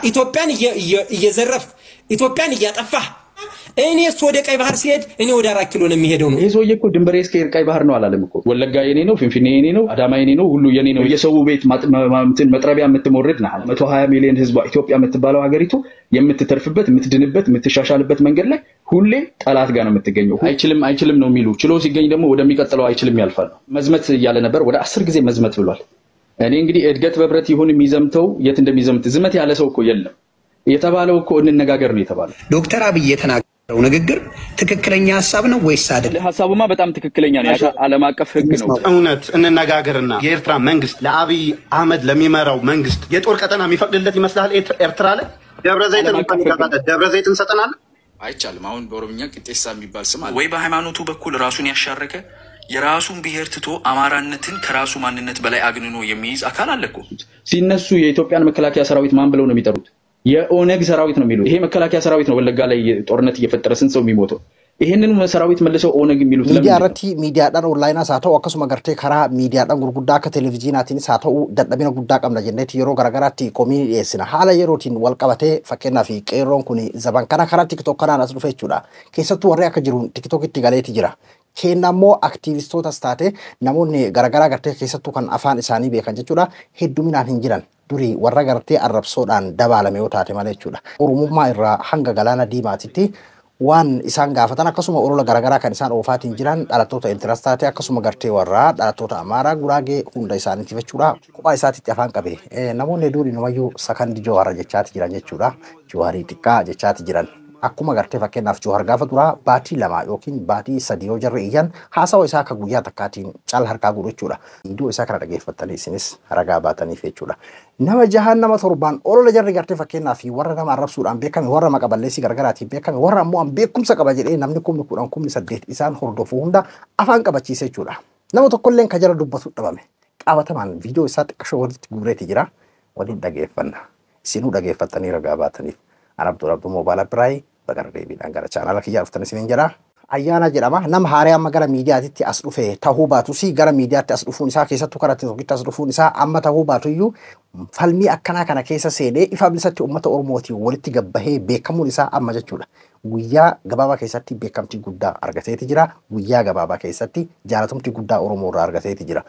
ኢትዮጵያን እየዘረፍክ ኢትዮጵያን እያጠፋህ እኔ ወደ ቀይ ባህር ሲሄድ እኔ ወደ 4 ኪሎ ነው የሚሄደው ነው። ይሄ ሰውዬ እኮ ድንበሬ እስከ ቀይ ባህር ነው አላለም እኮ። ወለጋ የኔ ነው፣ ፍንፍኔ የኔ ነው፣ አዳማ የኔ ነው፣ ሁሉ የኔ ነው። የሰው ቤት መጥረቢያ የምትሞርድ ነህ። 120 ሚሊዮን ህዝብ ኢትዮጵያ የምትባለው ሀገሪቱ የምትተርፍበት የምትድንበት የምትሻሻልበት መንገድ ላይ ሁሌ ጠላት ጋር ነው የምትገኘው። አይችልም ነው የሚሉ ችሎ ሲገኝ ደግሞ ወደሚቀጥለው አይችልም ያልፋል። መዝመት እያለ ነበር፣ ወደ 10 ጊዜ መዝመት ብሏል። እኔ እንግዲህ እድገት በብረት ይሁን የሚዘምተው የት እንደሚዘምት ዝመት ያለ ሰው እኮ የለም። የተባለው እኮ እንነጋገር ነው የተባለው። ዶክተር አብይ የተናገረው ንግግር ትክክለኛ ሐሳብ ነው ወይስ አይደለም? ሐሳቡማ በጣም ትክክለኛ ነው። ዓለም አቀፍ ህግ ነው። እውነት እንነጋገርና የኤርትራ መንግስት ለአብይ አህመድ ለሚመራው መንግስት የጦር ቀጠና የሚፈቅድለት ይመስላል? ኤርትራ ላይ ደብረ ዘይትን ሰጠናል አይቻልም። አሁን በኦሮምኛ ቅጤሳ የሚባል ስም አለ ወይ? በሃይማኖቱ በኩል ራሱን ያሻረከ የራሱን ብሔር ትቶ አማራነትን ከራሱ ማንነት በላይ አግንኖ የሚይዝ አካል አለ እኮ። ሲነሱ የኢትዮጵያን መከላከያ ሰራዊት ማን ብለው ነው የሚጠሩት? የኦነግ ሰራዊት ነው የሚሉት። ይሄ መከላከያ ሰራዊት ነው ወለጋ ላይ ጦርነት እየፈጠረ ስንት ሰው የሚሞተው። ይሄንን ሰራዊት መልሰው ኦነግ የሚሉት ሚዲያዳን ኦንላይን ሳተው አከሱማ ገርቴ ከራ ሚዲያዳን ጉርጉዳ ከቴሌቪዥናቲን ሳተው ደደቢና ጉዳ ቀምና ጀነት የሮ ገረገራቲ ኮሚ የስና ሀላ የሮቲን ወልቀበቴ ፈከና ፊ ቄሮን ኩኒ ዘባን ከና ከራ ቲክቶክ ከና ናስዱፈቹዳ ከሰቱ ወሬ አከጅሩን ቲክቶክ ኢትጋሌት ጅራ kennammoo aktiivistootas taate namoonni garagaraa gartee keessattuu kan afaan isaanii beekan jechuudha hedduminaan hin jiran durii warra gartee arrabsoodhaan dabalame yoo taate malee jechuudha. Oromummaa irraa hanga galaana diimaatitti waan isaan gaafatan akkasuma orola garagaraa kan isaan oofaatiin jiran dhalattoota intiras taate akkasuma gartee warra dhalattoota Amaaraa Guraagee hunda isaaniitiif jechuudha. Kophaa isaatiitti afaan qabe namoonni durii numayyuu sakandi Jowaara jechaati jiran jechuudha. Jowaarii xiqqaa jechaati jiran. Akkuma gartee fakkeenyaaf Jowaar gaafa duraa baatii 2 yookiin baatii 3 yoo jarre iyyan haasawa isaa akka guyyaa takkaatiin cal harkaa godhu jechuudha. Iddoo isaa kana dhageeffattanii isinis ragaa baataniif jechuudha. Nama jahaan nama torbaan olola jarri gartee fakkeenyaaf warra nama arrabsuudhaan beekame warra maqaballeessii gargaraatiin beekame warra ammoo an beekumsa qaba jedhee namni 10,000 isaan hordofu hunda afaan qabachiise jechuudha. Nama tokkolleen ka jara dubbatu dhabame. Qabatamaan viidiyoo isaa xiqqashoo walitti guureeti jira. Waliin dhageeffanna. Isinuu dhageeffattanii ragaa baataniif. Abduu Mobaala Biraay bakara deebiidhaan gara chaanala kiyyaa dhuftanii isiniin jedha. Ayyaana jedhama. Nama haaraa amma gara miidiyaatti as dhufe tahuu baatus gara miidiyaatti as dhufuun isaa keessattuu karatti tokkitti as dhufuun isaa amma tahuu baatuyyuu falmii akkanaa kana keessa seenee ifa bilisatti uummata Oromootiin walitti gabbahee beekamuun isaa amma jechuudha. Guyyaa gabaabaa keessatti beekamtii guddaa argateeti jira. Guyyaa gabaabaa keessatti jaalatamtii guddaa Oromoo irraa argateeti jira.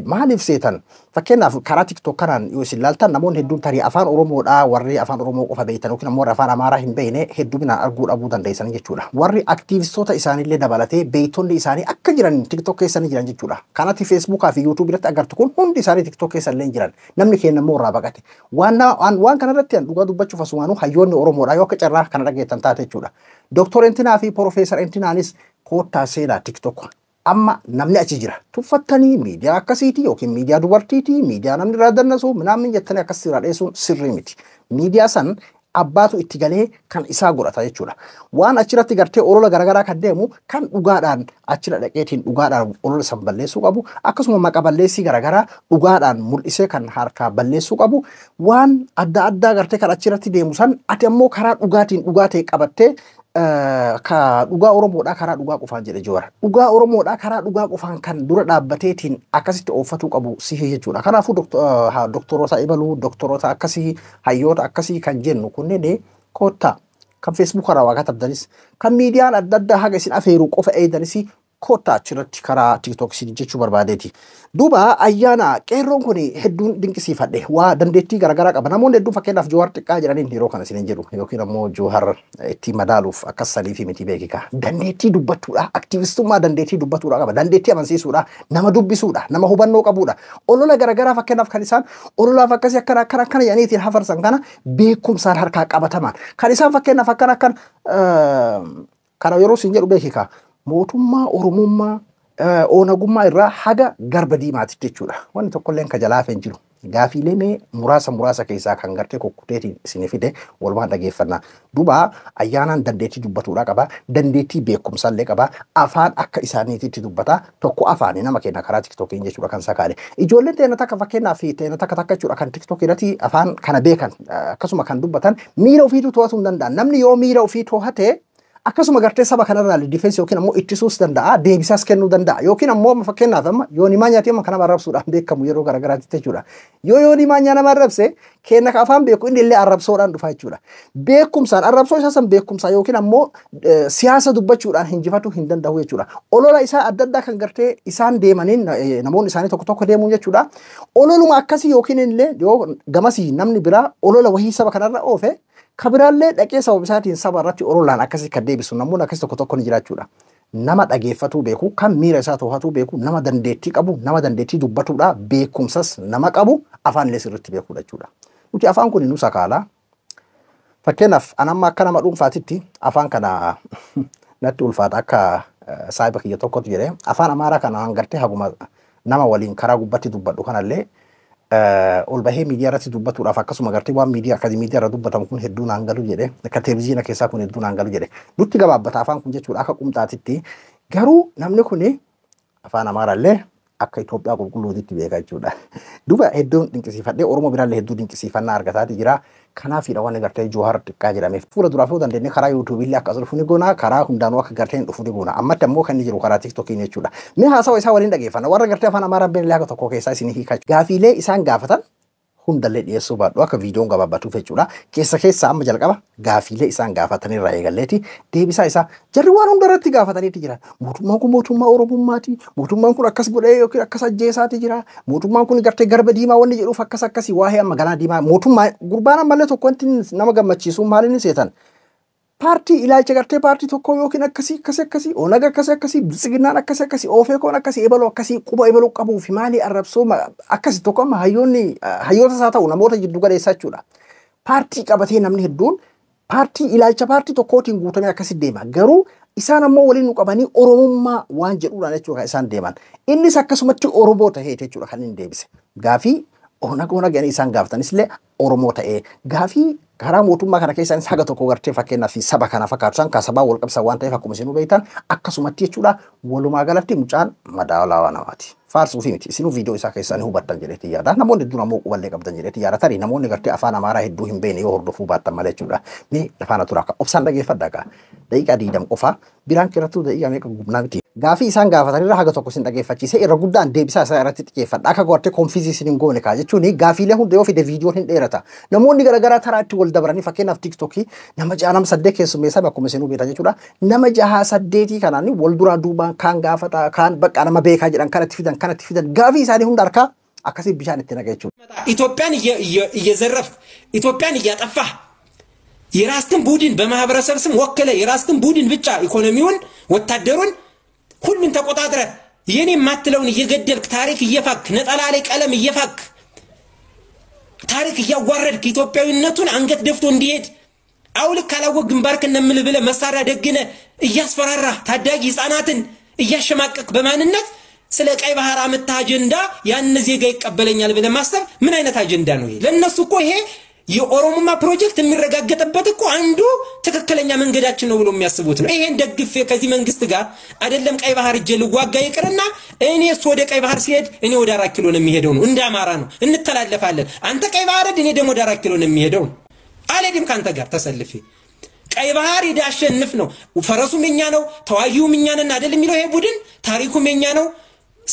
Maaliif seetan fakkeenyaaf karaa TikTok kanaan yoo isin ilaaltan namoonni hedduun tarii afaan Oromoodhaa warri afaan Oromoo qofa beektan yookiin ammoo afaan Amaaraa hin beekne hedduminaan arguu dhabuu dandeessan jechuudha. Warri aktiivistoota isaaniillee dabalatee beektonni isaanii akka jiran TikTok keessa jiran jechuudha. Kanatti Facebookaa fi YouTube irratti agartu kun hundi isaanii TikTok keessa illee jiran. Namni keenya immoo irraa baqate. Waan kanarratti dhugaa dubbachuuf asumaanuu hayyoonni Oromoodhaa yoo akka carraa kana dhageettan taate jechuudha. Dr. Entinaa fi Profeesar Entinaanis koottaa seenaa TikTok amma namni achi jira. Tuffattanii miidiyaa akkasiiti yookiin miidiyaa dubartiiti, miidiyaa namni irraa dandasu, namni jettanii akkas irraa dheessuun sirrii miti. Miidiyaa san abbaatu itti galee kan isaa godhata jechuudha. Waan achirratti gartee olola garagaraa kan deemu kan dhugaadhaan achira dhaqeetiin dhugaadhaan olola san balleessuu qabu, akkasuma maqa balleessii garagaraa dhugaadhaan mul'isee kan harkaa balleessuu qabu, waan adda addaa gartee kan achirratti deemu san ati ammoo karaa dhugaatiin dhugaa ta'e qabattee ka dhugaa Oromoodhaa karaa dhugaa qofaan jedhe Jowaar. Dhugaa Oromoodhaa karaa dhugaa qofaan kan dura dhaabbateetiin akkasitti ooffatuu qabu sihee jechuudha. Kanaafuu doktoroota ibaluu, doktoroota akkasii, hayyoota akkasii kan jennu kunneen koottaa kan Facebook karaa waa katabdanis kan miidiyaan adda addaa haga isin afeeruu qofa eedanis koottaa achirratti karaa TikTok isin jechuu barbaadeeti. Duuba ayyaana qeerroon kun hedduun dinqisiifadhe waa dandeettii garagaraa qaba. Namoonni hedduun fakkeenyaaf Jowaar xiqqaa jedhaniin yeroo kana isin jedhu yookiin ammoo Jowaar itti madaaluuf akkas sanii fi miti beekika. Dandeettii dubbachuudha, aktiivistummaa dandeettii dubbatuudha qaba, dandeettii amansiisuudha, nama dubbisuudha, nama hubannoo qabuudha. Olola garagaraa fakkeenyaaf kan isaan ololaaf akkasii akkana jedhaniitiin hafarsan kana beekumsaan harkaa qabatamaan. Kan isaan fakkeenyaaf akkana kana yeroo isin jedhu beekika. Mootummaa Oromummaa Oonagummaa irraa haga garba diimaatitti jechuudha. Wanni tokkolleen ka jalaa hin jiru. Gaafiilee mee muraasa keessaa kan gartee kokkuteetiin isin fide walumaan dhageeffannaa. Duuba ayyaanaan dandeettii dubbatuudha qaba. Dandeettii beekumsallee qaba. Afaan akka isaaniititti dubbata. Tokko afaanii nama kenna karaa TikTokiin jechuudha kan sakaale. Ijoolleen teena takka fakkeenyaa fi teena takka jechuudha kan TikTok irratti afaan kana beekan akkasuma kan dubbatan miira ofiitu to'atuu hin danda'an. Namni yoo miira ofii to'ate akkasuma gartee saba kanarraa difeensi yookiin ammoo ittisuus danda'a deebisaas kennuu danda'a yookiin ammoo fakkeenyaaf amma yoon himaa nyaatee amma kanama arrabsuudhaan beekamu yeroo garagaraatti jechuudha yoo yoon himaa nyaanama arrabse kenna ka afaan beeku inni illee arrabsoodhaan dhufa jechuudha beekumsaan arrabsoo isaa san beekumsaa yookiin ammoo siyaasa dubbachuudhaan hinjifatu hin danda'u jechuudha olola isaa adda addaa kan gartee isaan deemaniin namoonni isaanii tokko tokko deemuun jechuudha ololuma akkasii yookiin illee yoo gamasii namni biraa olola wahii saba kanarra oofe kabiraallee dhaqee sababa isaatiin saba irratti ololaan akkasii kan deebisu namoonni akkasii tokko tokko ni jiraachuudha. Nama dhageeffatuu beeku kan miira isaa to'atuu beeku nama dandeettii qabu nama dandeettii dubbatuudha beekumsas nama qabu afaan illee sirriitti beekudha jechuudha. Nuti afaan kun nu sakaala. Fakkeenyaaf anamma akka nama dhuunfaatitti afaan kana natti ulfaata akka saayiba kiyya tokkotu jedhee afaan amaaraa kana hangartee haguma nama waliin karaa gubbatti dubbadhu kanallee ol bahee miidiyaa irratti dubbatuudhaaf akkasuma gartee waan miidiyaa akkasii miidiyaa irra dubbatamu kun hedduu naan galu jedhe akka televezyiina keessaa kun hedduu naan galu jedhe nutti gabaabbata afaan kun jechuudha akka qumxaatitti garuu namni kun afaan amaaraallee akka Itoophiyaa qulqulluutitti beeka jechuudha. Duuba hedduun dinqisiifadhee Oromoo biraallee hedduu dinqisiifannaa argataati jira. Kanaafidha waan gartee Joohar xiqqaa jedhameef fuula duraa fi dandeenye karaa YouTube illee akka dhufu ni goona karaa hundaanuu akka gartee hin dhufu ni goona ammatti ammoo kan inni jiru karaa TikTokii jechuudha. Mee haasawa isaa waliin dhageeffanna warra gartee afaan amaaraa beellee akka tokko keessaa isin hiikaa gaafiilee isaan gaafatan hundallee dhiyeessuu baadhu akka viidiyoon gabaabatuuf jechuudha. Keessa amma jalqaba gaafiilee isaan gaafatanii irraa eegalleeti deebisaa isaa jarri waan hundarratti gaafataniitti jiran. Mootummaan kun mootummaa Oromummaati. Mootummaan kun akkas godhee yookiin akkas ajjeesaati jira. Mootummaan kun gartee garba diimaa wanni jedhuuf akkasii waa'ee amma ganaa diimaa mootummaa gurbaan ammallee tokko wanti nama gammachiisu maaliin seetan. Paartii ilaalcha gartee paartii tokko yookiin akkasii onaga akkasii bilisiginnaan akkasii oofeekoon akkasii ebaloo akkasii quba ebaloo qabuu fi maali arrabsoo akkasii tokko amma hayyoota isaa ta'u namoota jiddu galeessaa jechuudha. Paartii qabatee namni hedduun paartii ilaalcha paartii tokkootiin guutamee akkasii deema garuu isaan ammoo waliin nu qabanii Oromummaa waan jedhuudhaan jechuudha isaan deeman. Innis akkasumatti Oromoo ta'ee jechuudha kan inni deebise. Gaafii onaga isaan gaafatanis illee Oromoo ta'ee gaafii karaa mootummaa kana keessaanis haga tokko gartee fakkeenyaaf saba kana fakkaatu kan sabaa wal qabsan waan ta'eef akkuma isin beektan akkasumatti jechuudha walumaa galatti mucaan madaalawaa namaati. Faarsuu fi miti isinuu viidiyoo isaa keessaa ni hubattan jedheeti yaada namoonni hedduun ammoo quballee qabdan jedheeti yaada tarii namoonni gartee afaan amaaraa hedduu hin beekne yoo hordofuu baattan malee jechuudha. Mee lafaana tura akka obsaan dhageeffadhaa kaa daqiiqaa 20 qofa biraan keerrattuu daqiiqaa meeqa gubnaa miti. Gaafii isaan gaafatanirra haga tokko isin dhageeffachiise irra guddaan deebisaa isaa irratti xiyyeeffadha akka gartee konfiizii isin hin goone kaa jechuun gaafiilee hunda yoo fide viidiyoon hin dheerata. Namoonni garaagaraa taraa itti wal dabaranii fakkeenyaaf TikTokii nama jaha nama 8 keessummeessaa akkuma isin beektan jechuudha. Nama jaha 8 kanaan wal duraa duubaan kaan gaafata kaan bakka nama beekaa jedhan kanatti fidan gaafii isaanii hunda harkaa akkasii bishaan itti naqa jechuudha. ኢትዮጵያን እየዘረፍክ ኢትዮጵያን እያጠፋህ የራስህን ቡድን በማህበረሰብ ስም ወከለ የራስህን ቡድን ብቻ ኢኮኖሚውን ወታደሩን ሁሉን ተቆጣጥረ የኔ ማትለውን እየገደልክ ታሪክ እየፋክ ነጠላ ላይ ቀለም እየፋክ ታሪክ እያዋረድክ ኢትዮጵያዊነቱን አንገት ደፍቶ እንዲሄድ አውልክ ካላወቅ ግንባርክ እነምል ብለ መሳሪያ ደግነ እያስፈራራ ታዳጊ ህፃናትን እያሸማቀቅ በማንነት ስለ ቀይ ባህር አመታ አጀንዳ ያን ዜጋ ይቀበለኛል ብለ ማሰብ ምን አይነት አጀንዳ ነው ይሄ? ለነሱ እኮ ይሄ የኦሮሞማ ፕሮጀክት የሚረጋገጥበት እኮ አንዱ ትክክለኛ መንገዳችን ነው ብሎ የሚያስቡት ነው። ይሄን ደግፌ ከዚህ መንግስት ጋር አይደለም ቀይ ባህር እጄ ልዋጋ ይቅርና እኔስ ወደ ቀይ ባህር ሲሄድ እኔ ወደ 4 ኪሎ ነው የሚሄደው ነው እንደ አማራ ነው እንተላለፋለን። አንተ ቀይ ባህር እኔ ደግሞ ወደ 4 ኪሎ ነው የሚሄደው አለድም ካንተ ጋር ተሰልፌ ቀይ ባህር ይዳሸንፍ ነው ፈረሱም የኛ ነው ተዋጊውም የኛ ነን አይደል የሚለው ይሄ ቡድን ታሪኩም የኛ ነው።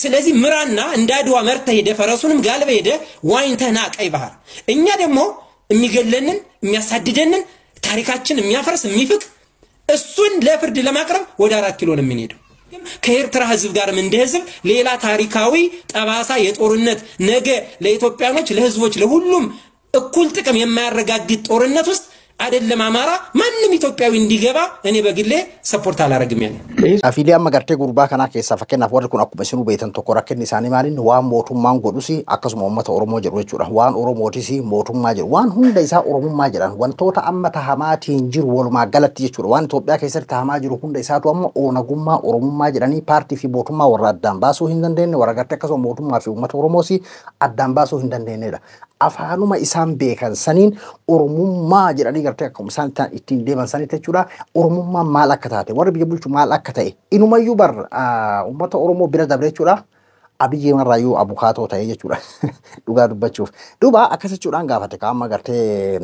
ስለዚህ ምራና እንዳድዋ መርተ ሄደ ፈረሱንም ጋልበ ሄደ ዋይንተና ቀይ ባህር እኛ ደግሞ የሚገለንን የሚያሳድደንን ታሪካችን የሚያፈርስ የሚፍቅ እሱን ለፍርድ ለማቅረብ ወደ 4 ኪሎ ነው የሚሄደው። ከኤርትራ ህዝብ ጋርም እንደ ህዝብ ሌላ ታሪካዊ ጠባሳ የጦርነት ነገ ለኢትዮጵያኖች ለህዝቦች ለሁሉም እኩል ጥቅም የማያረጋግጥ ጦርነት ውስጥ አይደለም አማራ ማንንም ኢትዮጵያዊ እንዲገባ እኔ በግሌ ሰፖርት አላረግም ያለ አፊሊያ መገርቴ ጉርባ ከና ከሳ ፈከና ወርድ ኩን አኩበ ሲኑ ቤተን ተኮራ ከኒ ሳኒ ማሊን ዋን ሞቱማን ጎዱሲ አከሱም ኡመተ ኦሮሞ ጀሩ ጀቹራ ዋን ኦሮሞቲሲ ሞቱማ ጀሩ ዋን ሁንደ ኢሳ ኦሮሞማ ጀራን ወንቶታ አመታ ሀማቲ እንጅር ወልማ ገለት ጀቹራ ዋን ኢትዮጵያ ከይሰር ታማ ጀሩ ሁንደ ኢሳ ቶሞ ኦነጉማ ኦሮሞማ ጀራኒ ፓርቲ ፊ ቦቱማ ወራዳን ባሱ ሂንደንደን ወራጋተ ከሶ ሞቱማ ፊ ኡመተ ኦሮሞሲ አዳን ባሱ ሂንደንደን afaanuma isaan beekan saniin oromummaa jedhanii gartee akkuma isaan ittiin deeman sanii jechuudha. Oromummaa maal akka taate warri biyya bulchu maal akka ta'e inumayyuu bar uummata Oromoo bira dabre jechuudha. Abiyyi marrayyuu abukaatoo ta'ee jechuudha. Dhugaa dubbachuuf. Duuba akkas jechuudhaan gaafate qaama gartee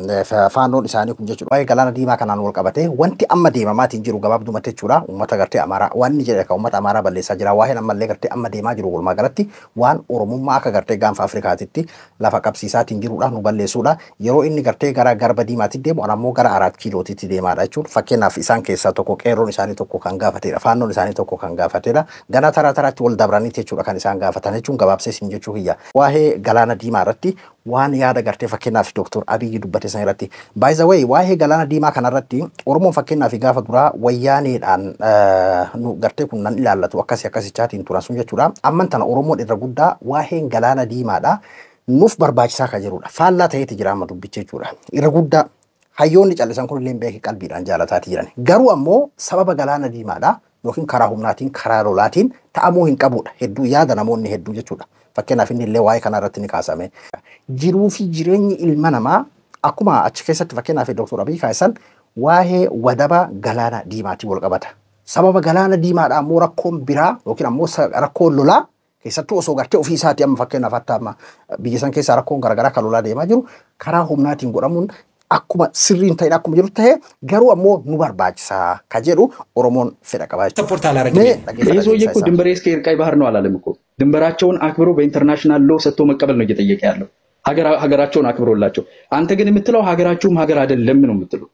faannoon isaanii kun jechuudha. Waa'ee galaana diimaa kanaan wal qabate wanti amma deemamaatiin jiru gabaabdumatti jechuudha. Uummata gartee Amaaraa wanni jedhe kan uummata Amaaraa balleessaa jira. Waa'een ammallee gartee amma deemaa jiru walumaa galatti waan Oromummaa akka gartee gaanfa Afrikaatitti lafa qabsiisaatiin jiruudha nu balleessuudha. Yeroo inni gartee gara garba diimaatti deemu ammoo gara 4 kiilootitti deemaadha jechuudha. Fakkeenyaaf isaan keessaa tokko qeerroon isaanii tokko kan gaafatedha. Faannoon isaanii tokko kan gaafatedha. Gana taraatti wal dabranii jechuudha kan isaan gaafatan jechuun gabaabsee siin jechuu hiyya. Waa'ee galaana diimaa irratti waan yaada gartee fakkeenyaaf Dr. Abiyyi dubbate san irratti. By the way, waa'ee galaana diimaa kana irratti Oromoon fakkeenyaaf gaafa duraa wayyaaneedhaan nu gartee kun nan ilaallatu akkasichaatiin turan sun jechuudha. Amman tana Oromoon irra guddaa waa'een galaana diimaadha nuuf barbaachisaa kan jirudha. Faallaa ta'eeti jira amma dubbicha jechuudha. Irra guddaa hayyoonni callisan kun illee beekii qalbiidhaan jaalataati jiran. Garuu ammoo sababa galaana diimaadha yookiin karaa humnaatiin karaa lolaatiin ta'amuu hin qabudha. Hedduu yaada namoonni hedduu jechuudha. Fakkeenyaaf inni illee waa'ee kana irratti ni kaasame. Jiruu fi jireenyi ilma namaa akkuma achi keessatti fakkeenyaaf Dr. Abiyyi kaasan waa'ee wadaba galaana diimaatiin wal qabata. Sababa galaana diimaadha ammoo rakkoon biraa yookiin ammoo rakkoon lolaa keessattuu osoo gartee ofii isaatii amma fakkeenyaaf hatta amma biyya san keessaa rakkoon garaagaraa kan lolaa deemaa jiru karaa humnaatiin godhamuun akkuma sirriin ta'e akkuma jiru ta'e garuu ammoo nu barbaachisaa ka jedhu Oromoon fedha qabaa jechuudha. ሰውዬ እኮ ድንበሬ እስከ ቀይ ባህር ነው አላለም እኮ ድንበራቸውን አክብሮ በኢንተርናሽናል ሎ ሰጥቶ መቀበል ነው እየጠየቀ ያለው ሀገራቸውን አክብሮላቸው። አንተ ግን የምትለው ሀገራችሁም ሀገር አይደለም ነው የምትለው።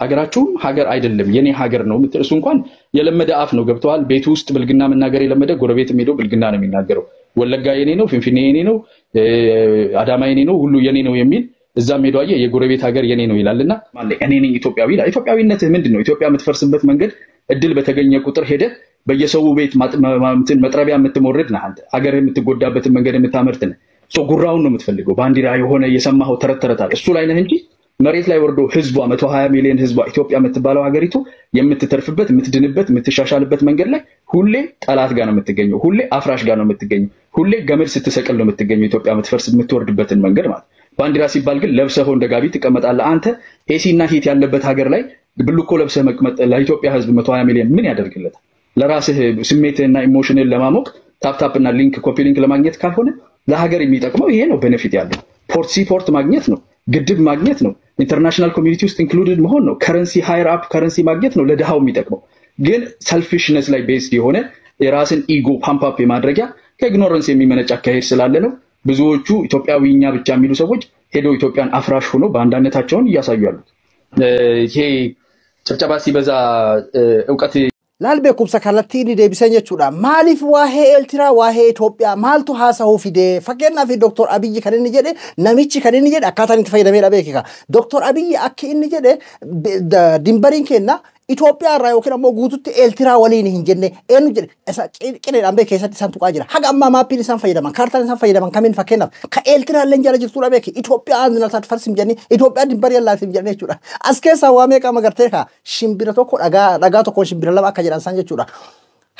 ሀገራችሁም ሀገር አይደለም የኔ ሀገር ነው የምትለው። እሱ እንኳን የለመደ አፍ ነው ገብተዋል። ቤቱ ውስጥ ብልግና መናገር የለመደ ጎረቤት ሄዶ ብልግና ነው የሚናገረው። ወለጋ የኔ ነው፣ ፍንፍኔ የኔ ነው፣ አዳማ የኔ ነው፣ ሁሉ የኔ ነው የሚል እዛም ሄዶ አየ የጎረቤት ሀገር የኔ ነው ይላልና ማለት እኔ ነኝ ኢትዮጵያዊ ይላል። ኢትዮጵያዊነትህ ምንድነው? ኢትዮጵያ የምትፈርስበት መንገድ እድል በተገኘ ቁጥር ሄደ በየሰው ቤት መጥረቢያ የምትሞርድ ነህ አንተ። ሀገር የምትጎዳበትን መንገድ የምታመርት ነህ። ጉራውን ነው የምትፈልገው። ባንዲራ የሆነ የሰማኸው ተረት አለ እሱ ላይ ነህ እንጂ መሬት ላይ ወርዶ ህዝቧ 120 ሚሊዮን ህዝቧ ኢትዮጵያ የምትባለው ሀገሪቱ የምትተርፍበት የምትድንበት የምትሻሻልበት መንገድ ላይ ሁሌ ጠላት ጋር ነው የምትገኘው። ሁሌ አፍራሽ ጋር ነው የምትገኘው። ሁሌ ገመድ ስትሰቅል ነው የምትገኘው። ኢትዮጵያ የምትፈርስ የምትወርድበትን መንገድ ማለት ባንዲራ ሲባል ግን ለብሰው እንደ ጋቢ ትቀመጣለህ አንተ። ኤሲና ሂት ያለበት ሀገር ላይ ብልኮ ለብሰህ መቀመጥ ለኢትዮጵያ ህዝብ 120 ሚሊዮን ምን ያደርግለታል? ለራስህ ስሜትህና ኢሞሽንን ለማሞቅ ታፕታፕና ሊንክ ኮፒ ሊንክ ለማግኘት ካልሆነ ለሀገር የሚጠቅመው ይሄ ነው። ቤኔፊት ያለው ፖርት ሲፖርት ማግኘት ነው። ግድብ ማግኘት ነው። ኢንተርናሽናል ኮሚኒቲ ውስጥ ኢንክሉድድ መሆን ነው። ከረንሲ ሃየር አፕ ከረንሲ ማግኘት ነው ለድሃው የሚጠቅመው። ግን ሰልፊሽነስ ላይ ቤስድ የሆነ የራስን ኢጎ ፓምፕ አፕ የማድረጊያ ከኢግኖረንስ የሚመነጭ አካሄድ ስላለ ነው ብዙዎቹ ኢትዮጵያዊኛ ብቻ የሚሉ ሰዎች ሄደው ኢትዮጵያን አፍራሽ ሆኖ በአንዳነታቸውን እያሳዩ ያሉት። ይሄ ጭብጨባ ሲበዛ ዕውቀት ላልቤ ኩብሳ ካላቲኒ deebisan jechuudha. Maaliif waa'ee Eertiraa waa'ee Itoophiyaa maaltu haasa'uu fide? Fakkeenyaaf Dr. Abiyyi kan inni jedhe namichi kan inni jedhe akkaataan itti fayyadamee beekika. Dr. Abiyyi akka inni jedhe dimbariin kenna Itoophiyaa irraa yookiin ammoo guututti Eertiraa waliin hin jenne eenyu jedhe isa qineedhaan beekee keessatti isaan tuqaa jira. Haga ammaa maappiin isaan fayyadaman kaartaan isaan fayyadaman kamiin fakkeenyaaf ka Eertiraa illee jala jirtuudha beeki. Itoophiyaa aannan isaatti farsim jenni Itoophiyaa dimbarii allaatiin jenne jechuudha. As keessaa waa meeqa magartee ka shimbira tokko dhagaa tokko shimbira lama akka jedhan san jechuudha.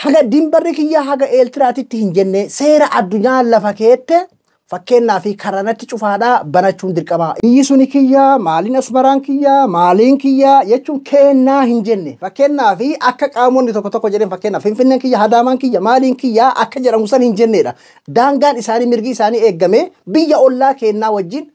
Haga dimbarri kiyya haga Eertiraatitti hin jenne seera addunyaa lafa keette fakkeenyaaf karanatti cufaadhaa banachuun dirqama. Biyyi suni kiyya maaliin asmaraan kiyya maaliin kiyya jechuun kennaa hin jenne. Fakkeenyaaf akka qaamonni tokko jedhan fakkeenyaaf finfinneen kiyya hadaamaan kiyya maaliin kiyya akka jedhamu san hin jennedha. Daangaan isaanii mirgi isaanii eeggamee biyya ollaa kennaa wajjin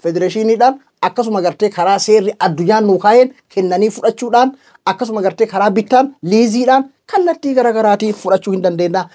federeeshiniidhaan akkasuma gartee karaa seerri addunyaan nuu kaa'een kennanii fudhachuudhaan akkasuma gartee karaa bittaan liiziidhaan kallattii garaagaraatiin fudhachuu hin dandeenya.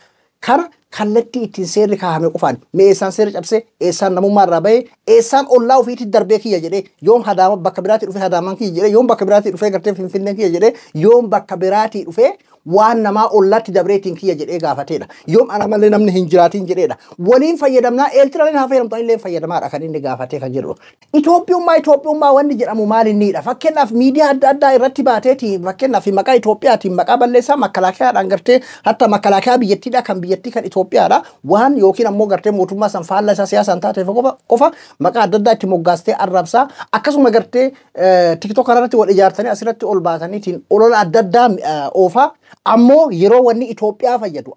Kana kallattii ittiin seerri kaa'ame qofaan meeshaan seerri cabsee eessaan namummaa irraa bahee eessaan ollaa ofiitti darbee kiyya jedhee yoom hadaama bakka biraatii dhufee hadaamaan kiyya jedhee yoom bakka biraatii dhufee gartee finfinneen kiyya jedhee yoom bakka biraatii dhufee waan namaa ollaatti dabreetiin kiyya jedhee gaafateedha. Yoom ana malee namni hin jiraatiin jedheedha. Waliin fayyadamnaa Eertiraan haa fayyadamtu illee fayyadamaadha kan inni gaafatee kan jedhu. Itoophiyummaa wanni jedhamu maalinniidha. Fakkeenyaaf miidiyaa adda addaa irratti baateetiin fakkeenyaaf maqaa Itoophiyaatiin maqaa balleessaa makalaakiyaadhaan gartee hatta makalaakiyaa biyyattiidha kan biyyattii kan Itoophiyaadha. Waan yookiin ammoo gartee mootummaa san faallaa isaa siyaasaan taateef qofa maqaa adda addaa itti moggaastee arrabsaa akkasuma gartee TikTok irratti wal ijaartanii asirratti ol baataniitiin olola adda addaa oofaa. Ammoo yeroo wanni Itoophiyaa fayyadu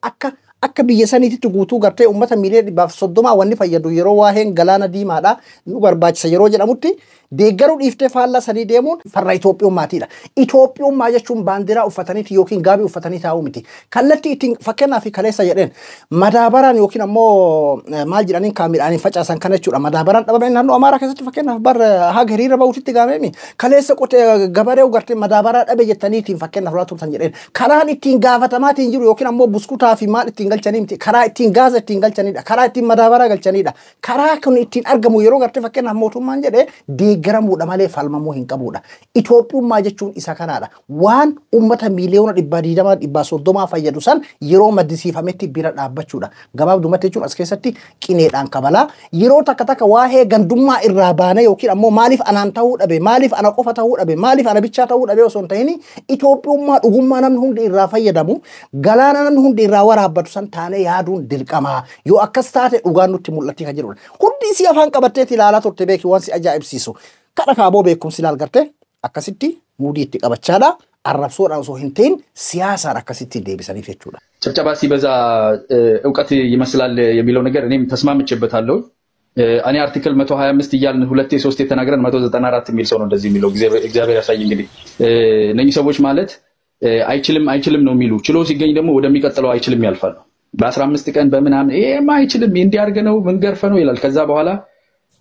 akka biyya saniitti guutuu gartee uummata miiliyoona 130 wanni fayyadu yeroo waa'een galaana diimaadha nu barbaachisa yeroo jedhamutti deeggaruu dhiiftee faallaa sanii deemuun farra Itoophiyyummaatiidha. Itoophiyyummaa jechuun baandiraa uffataniiti yookiin gaabii uffatanii taa'uu miti. Kallattii ittiin fakkeenyaaf kaleessa jedheen madaabaraan yookiin ammoo maal jedhaniin kaamidhaaniin facaasan kana jechuudha. Madaabaraan dhabame naannoo Amaaraa keessatti fakkeenyaaf bar haga hiriira bahuutitti gaamemi. Kaleessa qotee gabaree ugartee madaabaraa dhabe jettaniitiin fakkeenyaaf laa turtan jedheen. Karaan ittiin gaafatamaatiin jiru yookiin ammoo buskutaa fi maal ittiin galchanii miti. Karaa ittiin gaaza ittiin galchanidha. Karaa ittiin madaabaraa galchanidha. Karaa kun ittiin argamu yeroo gartee fakkeenyaaf mootummaan jedhee deeggaramuudha malee falmamuu hin qabuudha. Itoophiyummaa jechuun isa kanaadha. Waan uummata miiliyoona 220 fayyadu san yeroo maddisiifametti bira dhaabbachuudha. Gabaabdumatti jechuun as keessatti qineedhaan kabalaa yeroo takka takka waa'ee gandummaa irraa baanee yookiin ammoo maaliif anaan ta'uu dhabe maaliif ana qofa ta'uu dhabe maaliif ana bichaa ta'uu dhabe osoo hin ta'in Itoophiyummaa dhugummaa namni hundi irraa fayyadamu galaana namni hundi irraa waraabbatu san taanee yaaduun dirqamaa yoo akkas taate dhugaan nutti mul'atti kan jirudha. Hundi isii afaan qabatteeti ilaalaa turte beeki waan si ajaa'ibsiisu. Kadha kaaboo beekumsi ilaal gartee akkasitti muudii itti qabachaadha. Arrabsoodhaan osoo hin ta'in siyaasaan akkasitti deebisaniif jechuudha. ጭብጨባ ሲበዛ እውቀት ይመስላል የሚለው ነገር እኔም ተስማምቼበታለሁ። እኔ አርቲክል 125 እያልን 2 3 የተናገረን 194 የሚል ሰው ነው እንደዚህ የሚለው እግዚአብሔር ያሳይ እንግዲህ እነዚህ ሰዎች ማለት አይችልም ነው የሚሉ ችሎ ሲገኝ ደግሞ ወደሚቀጥለው አይችልም ያልፋሉ። በ15 ቀን በመናምን ይሄማ አይችልም እንዲያርገ ነው መንገርፈ ነው ይላል። ከዛ በኋላ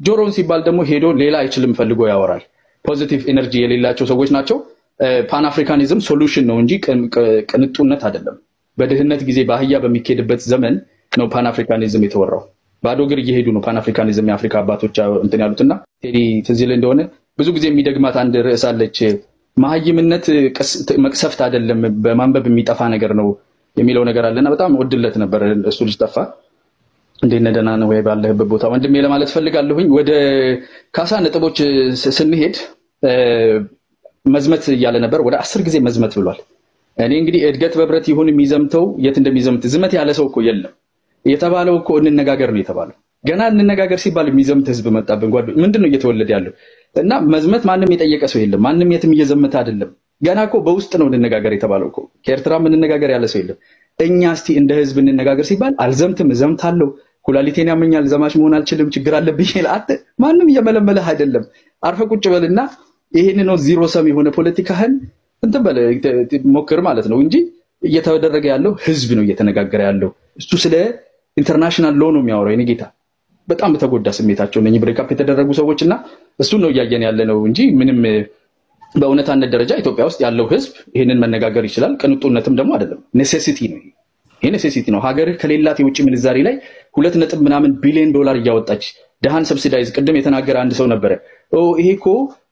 ጆሮን ሲባል ደግሞ ሄዶ ሌላ አይችልም ፈልጎ ያወራል። ፖዚቲቭ ኤነርጂ የሌላቸው ሰዎች ናቸው። ፓን አፍሪካኒዝም ሶሉሽን ነው እንጂ ቅንጡነት አይደለም። በድህነት ጊዜ ባህያ በሚኬድበት ዘመን ነው ፓን አፍሪካኒዝም የተወራው። ባዶ እግር እየሄዱ ነው ፓን አፍሪካኒዝም የአፍሪካ አባቶች እንትን ያሉትና ቴዲ ትዝል እንደሆነ ብዙ ጊዜ የሚደግማት አንድ ርዕስ አለች። ማህይምነት መቅሰፍት አይደለም በማንበብ የሚጠፋ ነገር ነው የሚለው ነገር አለና በጣም ወድለት ነበር። እሱ ልጅ ጠፋ እንዴት ነደና ነው ወይ ባለህበት ቦታ ወንድሜ ለማለት ፈልጋለሁኝ። ወደ ካሳ ነጥቦች ስንሄድ መዝመት ያለ ነበር ወደ 10 ጊዜ መዝመት ብሏል። እኔ እንግዲህ እድገት በብረት ይሁን የሚዘምተው የት እንደሚዘምት ዝመት ያለ ሰው እኮ የለም። የተባለው እኮ እንነጋገር ነው የተባለው። ገና እንነጋገር ሲባል የሚዘምት ህዝብ መጣብን ጓድ ምንድነው እየተወለደ ያለው? እና መዝመት ማንንም የጠየቀ ሰው የለም። ማንንም የትም እየዘመተ አይደለም። ገና እኮ በውስጥ ነው እንነጋገር የተባለው እኮ። ከኤርትራ እንነጋገር ያለ ሰው የለም። እኛ እስቲ እንደ ህዝብ እንነጋገር ሲባል አልዘምትም እዘምታለሁ ኩላሊቴን ያመኛል ዘማች መሆን አልችልም ችግር አለብኝ ይላል። ማንንም እየመለመለህ አይደለም። አርፈ ቁጭ በልና ይሄን ነው ዚሮ ሰም የሆነ ፖለቲካህን እንትን በለ ሞክር ማለት ነው እንጂ እየተደረገ ያለው ህዝብ ነው እየተነጋገረ ያለው። እሱ ስለ ኢንተርናሽናል ሎ ነው የሚያወራው። የኔ ጌታ በጣም ተጎዳ ስሜታቸው ነኝ ብሬክ አፕ የተደረጉ ሰዎችና እሱ ነው ያያየን ያለ ነው እንጂ ምንም በእውነታነት ደረጃ ኢትዮጵያ ውስጥ ያለው ህዝብ ይሄንን መነጋገር ይችላል። ቅንጡነትም ደግሞ አይደለም ኔሴሲቲ ነው። ይሄ ኔሴሲቲ ነው። ሀገር ከሌላት የውጭ ምንዛሪ ላይ 2.ምናምን ቢሊዮን ዶላር እያወጣች ደሃን ሰብሲዳይዝ ቅድም የተናገረ አንድ ሰው ነበር። ይሄ እኮ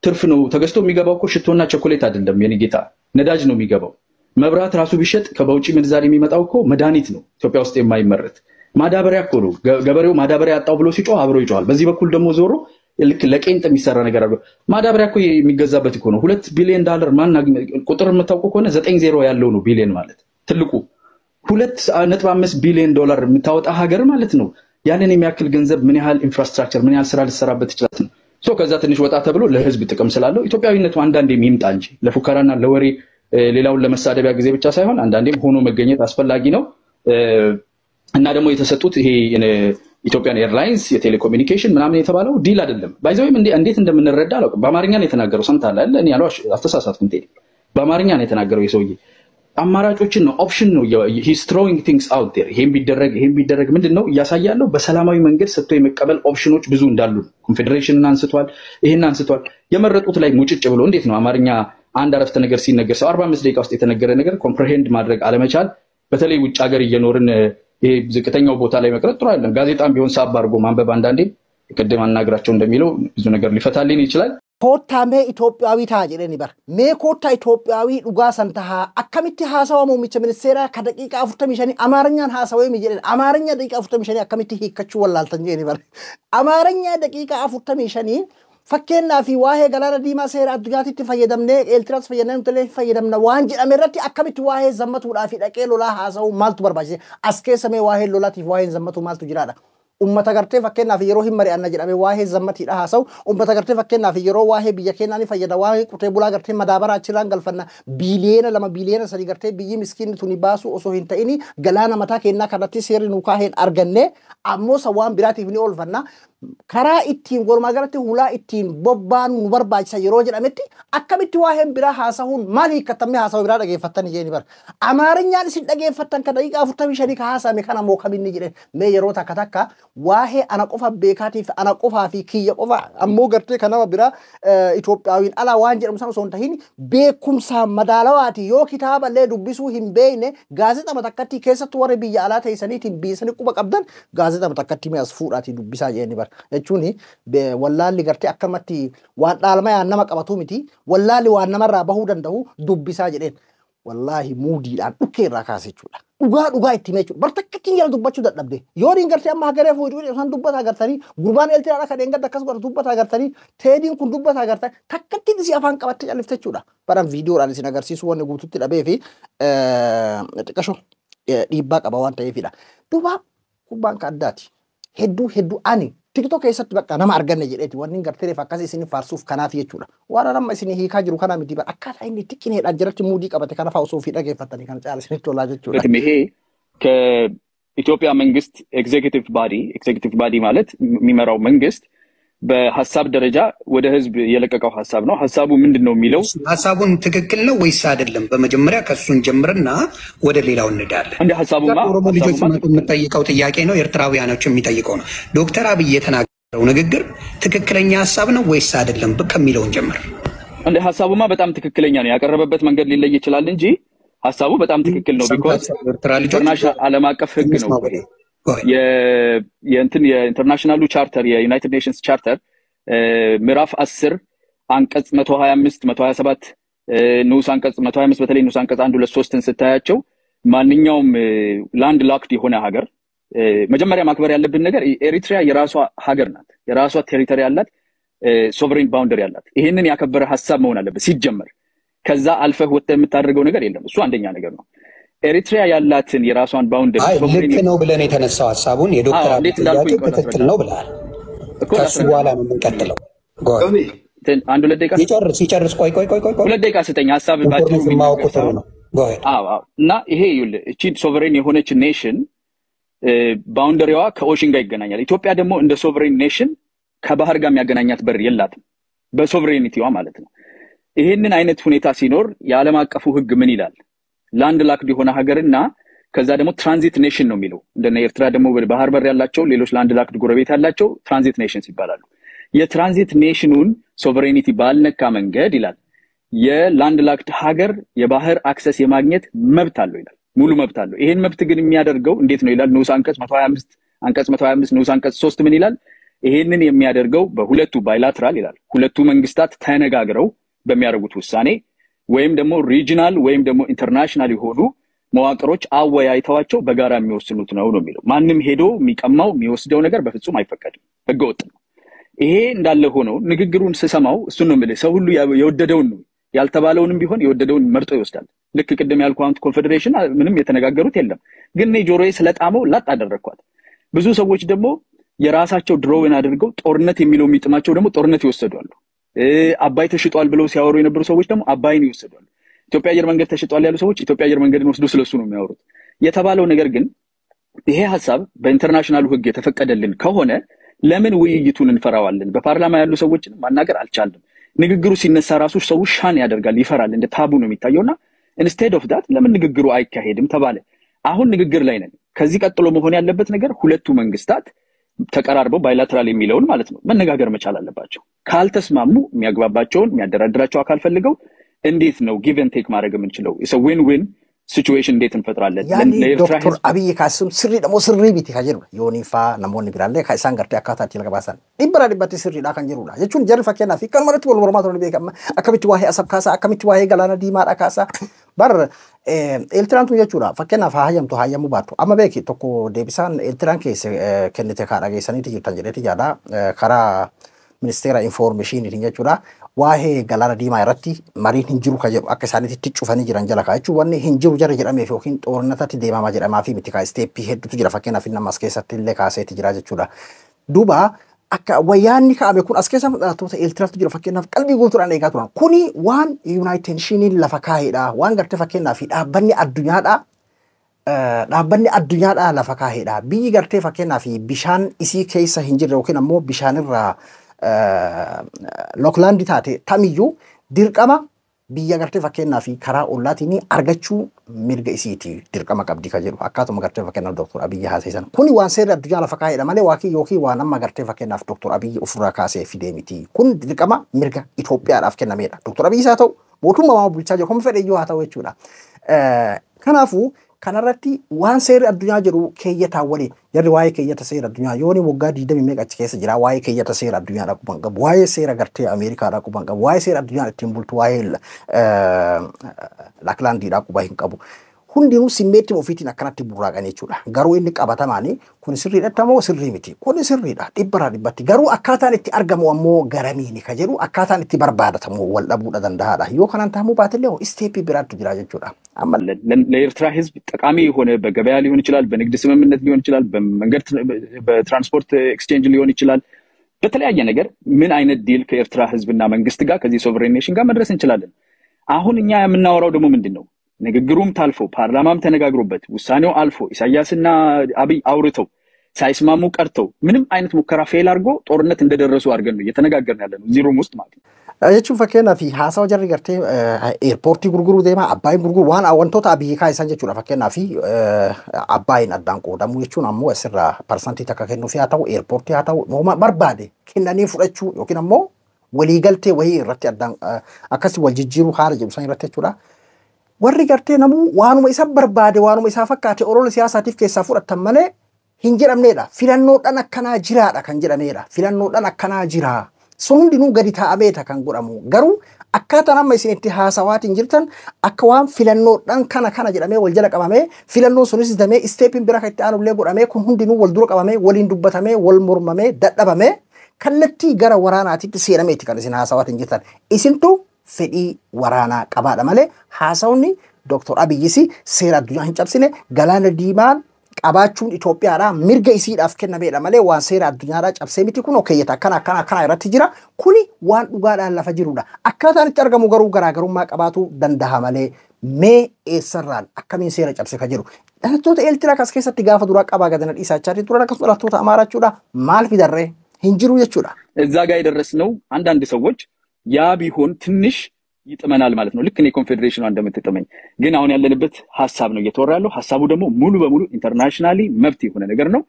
ትርፍ ነው ተገዝቶ የሚገባው እኮ ሽቶና ቸኮሌት አይደለም የኔ ጌታ ነዳጅ ነው የሚገባው። መብራት ራሱ ቢሸጥ ከበውጭ ምንዛሪ የሚመጣው እኮ መድኃኒት ነው ኢትዮጵያ ውስጥ የማይመረት ማዳበሪያ እኮ ነው። ገበሬው ማዳበሪያ ያጣው ብሎ ሲጮህ አብሮ ይጮሃል። በዚህ በኩል ደግሞ ዞሮ ልክ ለቄንጥ የሚሰራ ነገር አለ። ማዳበሪያ እኮ የሚገዛበት እኮ ነው 2 ቢሊዮን ዶላር ማን ቁጥር የምታውቁ ከሆነ 90 ያለው ነው ቢሊዮን ማለት ትልቁ 2.5 ቢሊዮን ዶላር የምታወጣ ሀገር ማለት ነው። ያንን የሚያክል ገንዘብ ምን ያህል ኢንፍራስትራክቸር ምን ያህል ስራ ሊሰራበት ይችላል ነው። ከዛ ትንሽ ወጣ ተብሎ ለህዝብ ጥቅም ስላለው ኢትዮጵያዊነቱ አንዳንዴም ይምጣ እንጂ ለፉከራና ለወሬ ሌላውን ለመሳደቢያ ጊዜ ብቻ ሳይሆን አንዳንዴም ሆኖ መገኘት አስፈላጊ ነው። እና ደግሞ የተሰጡት ይሄ ኢትዮጵያን ኤርላይንስ የቴሌኮሙኒኬሽን ምናምን የተባለው ዲል አይደለም። ባይዘውም እንዴት እንደምንረዳ አላውቅም። በአማርኛ ነው የተናገረው ሰምታለህ አይደል? እኔ ያለው አስተሳሳትኩኝ ቴዲ በአማርኛ ነው የተናገረው የሰውዬ አማራጮችን ነው ኦፕሽን ነው he's throwing things out there ይሄን ቢደረግ ምንድነው ያሳያለው? በሰላማዊ መንገድ ሰጥቶ የመቀበል ኦፕሽኖች ብዙ እንዳሉ ኮንፌደሬሽንን አንስቷል። ይሄን አንስቷል። የመረጡት ላይ ሙጭጭ ብሎ እንዴት ነው አማርኛ አንድ አረፍተ ነገር ሲነገር ሰው 45 ደቂቃ ውስጥ የተነገረ ነገር ኮምፕሬሄንድ ማድረግ አለመቻል በተለይ ውጭ ሀገር እየኖርን ይሄ ዝቅተኛው ቦታ ላይ መቅረት ጥሩ አይደለም። ጋዜጣም ቢሆን ሳብ አድርጎ ማንበብ አንዳንዴ ቅድም አናግራቸው እንደሚለው ብዙ ነገር ሊፈታልን ይችላል። ኮታ ሜ ኢትዮጵያዊ ታጅረኒ በር ሜ ኮታ ኢትዮጵያዊ ዱጋ ሰንተሃ አከሚቲ ሃሳው ሙሚቸ ሚኒስቴራ ከደቂቃ 45 አማርኛን ሃሳው የሚጀን አማርኛ ደቂቃ 45 አከሚቲ ሂከቹ ወላልተን ጀኒ በር አማርኛ ደቂቃ 45 ፈከና ፊ ዋሄ ገላና ዲማ ሴራ አድጋቲቲ ፈየደምነ ኤልትራስ ፈየነም ተለ ፈየደምና ዋንጂ አመረቲ አከሚቲ ዋሄ ዘመቱ ዳፊ ደቄሎላ ሃሳው ማልቱ በርባጂ አስኬ ሰሜ ዋሄ ሎላቲ ዋሄ ዘመቱ ማልቱ ጅራዳ ummata gartee fakkeenyaaf yeroo hin mari'anna jedhame waa'ee zammatiidha haasa'u ummata gartee fakkeenyaaf yeroo waa'ee biyya keenyaa ni fayyada waa'ee qotee bulaa gartee madaabara achirraan galfanna biiliyeena 2 biiliyeena 3 gartee biyyi miskiinni tuni baasu osoo hin ta'ini galaana mataa keenyaa kanatti seerri nu kaaheen arganne ammoo sawaan biraatiif ni oolfanna karaa ittiin walumaa galatti hulaa ittiin bobbaan nu barbaachisa yeroo jedhametti akkamitti waa'een biraa haasa'uun maal hiikkatamee haasa'u biraa dhageeffattanii jeeni bar amaarinyaan isin dhageeffattan kan daqiiqaa 45 ka haasa'ame kana moo kaminni jedhe mee yeroo takka takka waa'ee ana qofa beekaatiif ana qofaa fi kiyya qofa ammoo gartee kanama biraa Itoophiyaawiin alaa waan jedhamu sana osoo hin tahin beekumsa madaalawaati yoo kitaaba illee dubbisuu hin beekne gaazexama takkatti keessattuu warri biyya alaa ta'isaniitiin biisanii quba qabdan gaazexama takkatti mee as fuudhaatii dubbisaa jeeni bar jechuun wallaalli gartee akkamatti waan dhaalmayaan nama qabatu miti wallaalli waan namarraa bahuu danda'u dubbisaa jedheen wallaahi muudiidhaan dhukkeerraa kaase jechuudha. Dhugaa itti mee jechuudha. Bartakkattiin jala dubbachuu dadhabde. Yoo niin gartee amma hagaree fuudhuu isaan dubbataa agartanii gurbaan eeltiraadha kan eengadda akkas godha dubbataa agartanii teediin kun dubbataa agartanii takkattiin isii afaan qabattee callifte jechuudha. Baran viidiyoodhaan isin agarsiisu wanni guututti dhabee fi xiqqasho dhiibbaa qaba waan ta'eefidha. Duuba kubbaan ka addaati. Hedduu ani TikTok keessatti bakka nama arganne jedheeti wanni gartee akkas isin faarsuuf kanaaf jechuudha. Waan nama isin hiikaa jiru kana miti bara akkaataa inni xiqqinheedhaan jiratti muudii qabate kana fa'aa osoo fi dhageeffatanii kana caala isinitti tolaa jechuudha. ይሄ ከኢትዮጵያ መንግስት ኤግዜኪቲቭ ባዲ ማለት የሚመራው መንግስት በሐሳብ ደረጃ ወደ ህዝብ የለቀቀው ሐሳብ ነው። ሐሳቡ ምንድነው የሚለው ሐሳቡን ትክክል ነው ወይስ አይደለም? በመጀመሪያ ከሱን ጀምርና ወደ ሌላው እንዳለን እንደ ሐሳቡማ ኦሮሞ ልጆች የምጠይቀው ጥያቄ ነው፣ ኤርትራውያኖች የሚጠይቀው ነው። ዶክተር አብይ የተናገረው ንግግር ትክክለኛ ሐሳብ ነው ወይስ አይደለም ከሚለውን ጀምር። እንደ ሐሳቡማ በጣም ትክክለኛ ነው። ያቀረበበት መንገድ ሊለይ ይችላል እንጂ ሐሳቡ በጣም ትክክል ነው። ቢኮዝ ኢንተርናሽናል ዓለም አቀፍ ህግ ነው። የኢንተርናሽናሉ ቻርተር የዩናይትድ ኔሽንስ ቻርተር ምዕራፍ 10 አንቀጽ 125 127 ንዑስ አንቀጽ 125 በተለይ ንዑስ አንቀጽ 1 2 3ን ስታያቸው ማንኛውም ላንድ ሎክድ የሆነ ሀገር መጀመሪያ ማክበር ያለብን ነገር ኤሪትሪያ የራሷ ሀገር ናት። የራሷ ቴሪቶሪ ያላት ሶቨሬን ባውንደሪ ያላት ይሄንን ያከበረ ሐሳብ መሆን አለበት ሲጀመር። ከዛ አልፈህ ወጥተህ የምታደርገው ነገር የለም። እሱ አንደኛ ነገር ነው። ኤሪትሪያ ያላትን የራሷን ባውንደሪ ልክ ነው ብለን የተነሳው ሐሳቡን የዶክተር አብይ ጥያቄ ትክክል ነው ብለሃል። ከሱ በኋላ ነው የምንቀጥለው። አንድ ሁለት ደቂቃ ሲጨርስ ቆይ ሁለት ደቂቃ ስጠኝ ሐሳብ ባጭሩ ማውቁት ነው። እና ይሄ ይኸውልህ እቺ ሶቨሬን የሆነች ኔሽን ባውንደሪዋ ከኦሽን ጋር ይገናኛል። ኢትዮጵያ ደግሞ እንደ ሶቨሬን ኔሽን ከባህር ጋር የሚያገናኛት በር የላትም በሶቨሬኒቲዋ ማለት ነው። ይሄንን አይነት ሁኔታ ሲኖር የዓለም አቀፉ ህግ ምን ይላል? ላንድ ላክድ የሆነ ሀገርና ከዛ ደግሞ ትራንዚት ኔሽን ነው የሚለው። እንደነ ኤርትራ ደግሞ ባህር በር ያላቸው ሌሎች ላንድ ላክድ ጎረቤት ያላቸው ትራንዚት ኔሽንስ ይባላሉ። የትራንዚት ኔሽኑን ሶቨሬኒቲ ባልነካ መንገድ ይላል የላንድ ላክድ ሀገር የባህር አክሰስ የማግኘት መብት አለው ይላል። ሙሉ መብት አለው። ይሄን መብት ግን የሚያደርገው እንዴት ነው ይላል ንዑስ አንቀጽ 125 ንዑስ አንቀጽ 3 ምን ይላል? ይሄንን የሚያደርገው በሁለቱ ባይላተራል ይላል ሁለቱ መንግስታት ተነጋግረው በሚያደርጉት ውሳኔ ወይም ደግሞ ሪጂናል ወይም ደግሞ ኢንተርናሽናል የሆኑ መዋቅሮች አወያይተዋቸው በጋራ የሚወስኑት ነው የሚለው። ማንም ሄዶ የሚቀማው የሚወስደው ነገር በፍጹም አይፈቀድም፣ ህገወጥ ነው። ይሄ እንዳለ ሆኖ ንግግሩን ስሰማው እሱ ነው ማለት ሰው ሁሉ የወደደውን ነው ያልተባለውንም ቢሆን የወደደውን መርጦ ይወስዳል። ልክ ቅድም ያልኳንት ኮንፌደሬሽን ምንም የተነጋገሩት የለም፣ ግን እኔ ጆሮዬ ስለጣመው ላጥ አደረኳት። ብዙ ሰዎች ደግሞ የራሳቸው ድሮውን አድርገው ጦርነት የሚለው የሚጥማቸው ደግሞ ጦርነት ይወሰዳሉ። አባይ ተሽጧል ብለው ሲያወሩ የነበሩ ሰዎች ደግሞ አባይን ይወሰዳሉ። ኢትዮጵያ አየር መንገድ ተሽጧል ያሉ ሰዎች ኢትዮጵያ አየር መንገድን ወስዶ ስለሱ ነው የሚያወሩት። የተባለው ነገር ግን ይሄ ሐሳብ በኢንተርናሽናል ህግ የተፈቀደልን ከሆነ ለምን ውይይቱን እንፈራዋለን? በፓርላማ ያሉ ሰዎችን ማናገር አልቻለም። ንግግሩ ሲነሳ ራሱ ሰው ሻን ያደርጋል፣ ይፈራል፣ እንደ ታቡ ነው የሚታየውና ኢንስቴድ ኦፍ ዳት ለምን ንግግሩ አይካሄድም ተባለ። አሁን ንግግር ላይ ነን። ከዚህ ቀጥሎ መሆን ያለበት ነገር ሁለቱ መንግስታት ተቀራርበው ባይላተራል የሚለውን ማለት ነው መነጋገር መቻል አለባቸው። ካልተስማሙ የሚያግባባቸውን የሚያደራድራቸው አካል ፈልገው እንዴት ነው ጊቭ ኤንድ ቴክ ማድረግ የምንችለው? ዊን ዊን ሲቹዌሽን እንዴት እንፈጥራለን? ዶክተር አብይ ካስም ስሪ ደግሞ ስሪ ቢቲ ካጀሩ ዮኒፋ ነሞኒ ቢራለ ካይሳን ገርቴ አካታቲ ለገባሳን ዲብራ ዲባቲ ስሪ ዳ ካንጀሩላ የቹን ጀር ፈከና ፊከን ማለት ወል ወርማቶ ነው ቢከማ አከሚት ዋሄ አሰብ ካሳ አከሚት ዋሄ ገላና ዲማ ዳ ካሳ bar ኤልትራንቱ የቹራ ፈከና ፋሃየምቱ ሃየሙ ባቱ አመበኪ ቶኮ ዴቢሳን ኤልትራን ኬስ ከነተ ካዳገ ሰኒት ይታን ጀደቲ ያዳ ካራ ሚኒስቴራ ኢንፎርሜሽን ይንጀቹራ ዋሄ ገላና ዲማ ይረቲ ማሪን hinjiru kajeru akka isaanitti cufanii jiran jala kaachu wanni hinjiru jara jedhamee yookiin xoornatatti deemamaa jedhamaa fi miti kaa steepii hedduutu jira fakkeenyaaf nama as keessatti illee kaaseeti jira jechuudha. Duuba akka wayyaanni kaa'ame kun as keessa fudhattoota Eeltiraatu jira fakkeenyaaf qalbii guutuudhaan eegaa turan. Kuni waan United Nations lafa kaa'edha. Waan gartee fakkeenyaaf dhaabbanni addunyaadha. dhaabbanni addunyaadhaa lafa kaa'edha. Biyyi gartee fakkeenyaa fi bishaan isii keessa hin jirre yookiin ammoo bishaanirraa Looklaandi taate tamiyyuu dirqama biyya gartee fakkeenyaa fi karaa ollaatiin argachuu mirga isiiti dirqama qabdi ka jedhu akkaatuma gartee fakkeenyaaf Dr. Abiyyi haasaisan. Kuni waan seerri addunyaa lafa kaa'edha malee waakii yookiin waan amma gartee fakkeenyaaf Dr. Abiyyi ofirraa kaasee fidee miti. Kun dirqama mirga Itoophiyaadhaaf kennamedha. Dr. Abiyyi haa ta'u mootummaa bulchaa jiru kuma fedhe iyyuu haa ta'u jechuudha. Kanaafuu kanarratti waan seerri addunyaa jedhu keeyyataa waliin jarri waa'ee keeyyata seera addunyaa yooni waggaa 20 meeqa achi keessa jira waa'ee keeyyata seera addunyaa quban qabu waa'ee seera gartee Ameerikaa quban qabu waa'ee seera addunyaa ittiin bultu waa'ee Laaklaandii quba hin qabu. Hundinuu simmeetti ofiitiin akkanatti burraaqan jechuudha. Garuu inni qabatamaani kun sirriidha moo sirrii miti? Kun sirriidha. Dhibbaraa dhibbatti. Garuu akkaataan itti argamu ammoo garamiini ka jedhu akkaataan itti barbaadatamu wal dhabuudha danda'aadha. Yoo kanaan taamuu baatellee isteepii biraatti jira jechuudha. Amma ለኤርትራ ህዝብ ጠቃሚ የሆነ በገበያ ሊሆን ይችላል፣ በንግድ ስምምነት ሊሆን ይችላል፣ በመንገድ በትራንስፖርት ኤክስቼንጅ ሊሆን ይችላል። በተለያየ ነገር ምን አይነት ዲል ከኤርትራ ህዝብና መንግስት ጋር ከዚህ ሶቨሬን ኔሽን ጋር መድረስ እንችላለን? አሁን እኛ የምናወራው ደግሞ ምንድነው? ንግግሩም ታልፎ ፓርላማም ተነጋግሮበት ውሳኔው አልፎ ኢሳያስና አብይ አውርተው ሳይስማሙ ቀርተው ምንም አይነት ሙከራ ፌል አድርጎ ጦርነት እንደደረሱ አድርገን ነው እየተነጋገርን ያለነው እዚህ ሩም ውስጥ ማለት ነው። jechuun fakkeenyaa fi haasawa jarri gartee eerpoortii gurguruu deema abbaayin gurguru waan wantoota biyyi kaa'isan jechuudha fakkeenyaa fi abbaayin addaan qoodamu jechuun ammoo asirraa parsantii takka kennuuf haa ta'u eerpoortii haa ta'u nooma barbaade kennanii fudhachuu yookiin ammoo waliigaltee wayii irratti addaan akkasii wal jijjiiruu haala jedhu san irratti jechuudha. Warri gartee namuu waanuma isa barbaade waanuma isaa fakkaate orola siyaasaatiif keessaa fudhatan malee hin jedhamneedha. Filannoodhaan akkanaa jiraadha kan jedhameedha. Filannoodhaan akkanaa jiraa. Sun hundinuu gadi taa'ameeta kan godhamu. Garuu akkaataan amma isin itti haasawaatiin jirtan akka waan filannoodhaan kana jedhamee wal jala qabamee filannoon sunis damee isteepiin bira kan itti aanullee godhamee kun hundinuu wal dura qabamee waliin dubbatamee wal mormamee dadhabamee kallattii gara waraanaatitti seenameeti kan isin haasawaatiin jirtan. Isintu fedhii waraanaa qabaadha malee haasawni Dr. Abiyyis seera addunyaa hin cabsine galaana diimaan qabaachuun Itoophiyaadhaa mirga isiidhaaf kennameedha malee waan seera addunyaadhaa cabsee miti kun okeeyyata akkana irratti jira. Kuni waan dhugaadhaan lafa jirudha. Akkaataan itti argamu garuu garaagarummaa qabaatu danda'a malee mee eessarraan akkamiin seera cabse ka jiru. Dhalattoota Eertiraa kas keessatti gaafa duraa qabaa gadana dhiisaachaati turan akkasuma dhalattoota Amaaraa jechuudha. Maal fidarree hin jiru jechuudha. እዛ ጋር የደረስነው አንዳንድ ሰዎች ያ ቢሆን ትንሽ ይጥመናል ማለት ነው። ልክ እኔ ኮንፌዴሬሽኑ እንደምትጥመኝ ግን አሁን ያለንበት ሐሳብ ነው እየተወራ ያለው። ሐሳቡ ደግሞ ሙሉ በሙሉ ኢንተርናሽናሊ መብት የሆነ ነገር ነው።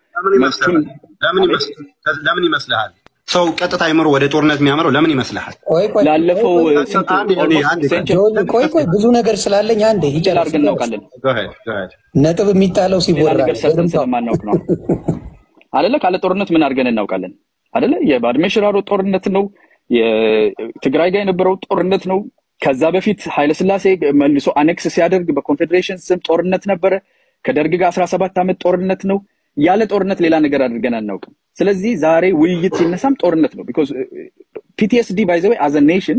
ለምን ይመስልሃል ሰው ቀጥታ አይምሮ ወደ ጦርነት የሚያመራው ለምን ይመስልሃል? ላለፈው ቆይ ብዙ ነገር ስላለኝ አንዴ ይጨርስ እናውቃለን። ነጥብ የሚጣለው ሲወራ ነገር ስለማናውቅ ነው አይደለ? ካለ ጦርነት ምን አድርገን እናውቃለን አይደለ? የባድሜ ሽራሮ ጦርነት ነው። የትግራይ ጋር የነበረው ጦርነት ነው። ከዛ በፊት ኃይለ ሥላሴ መልሶ አኔክስ ሲያደርግ በኮንፌዴሬሽን ስም ጦርነት ነበረ። ከደርግ ጋር 17 ዓመት ጦርነት ነው። ያለ ጦርነት ሌላ ነገር አድርገን አናውቅም። ስለዚህ ዛሬ ውይይት ሲነሳም ጦርነት ነው። because PTSD by the way as a nation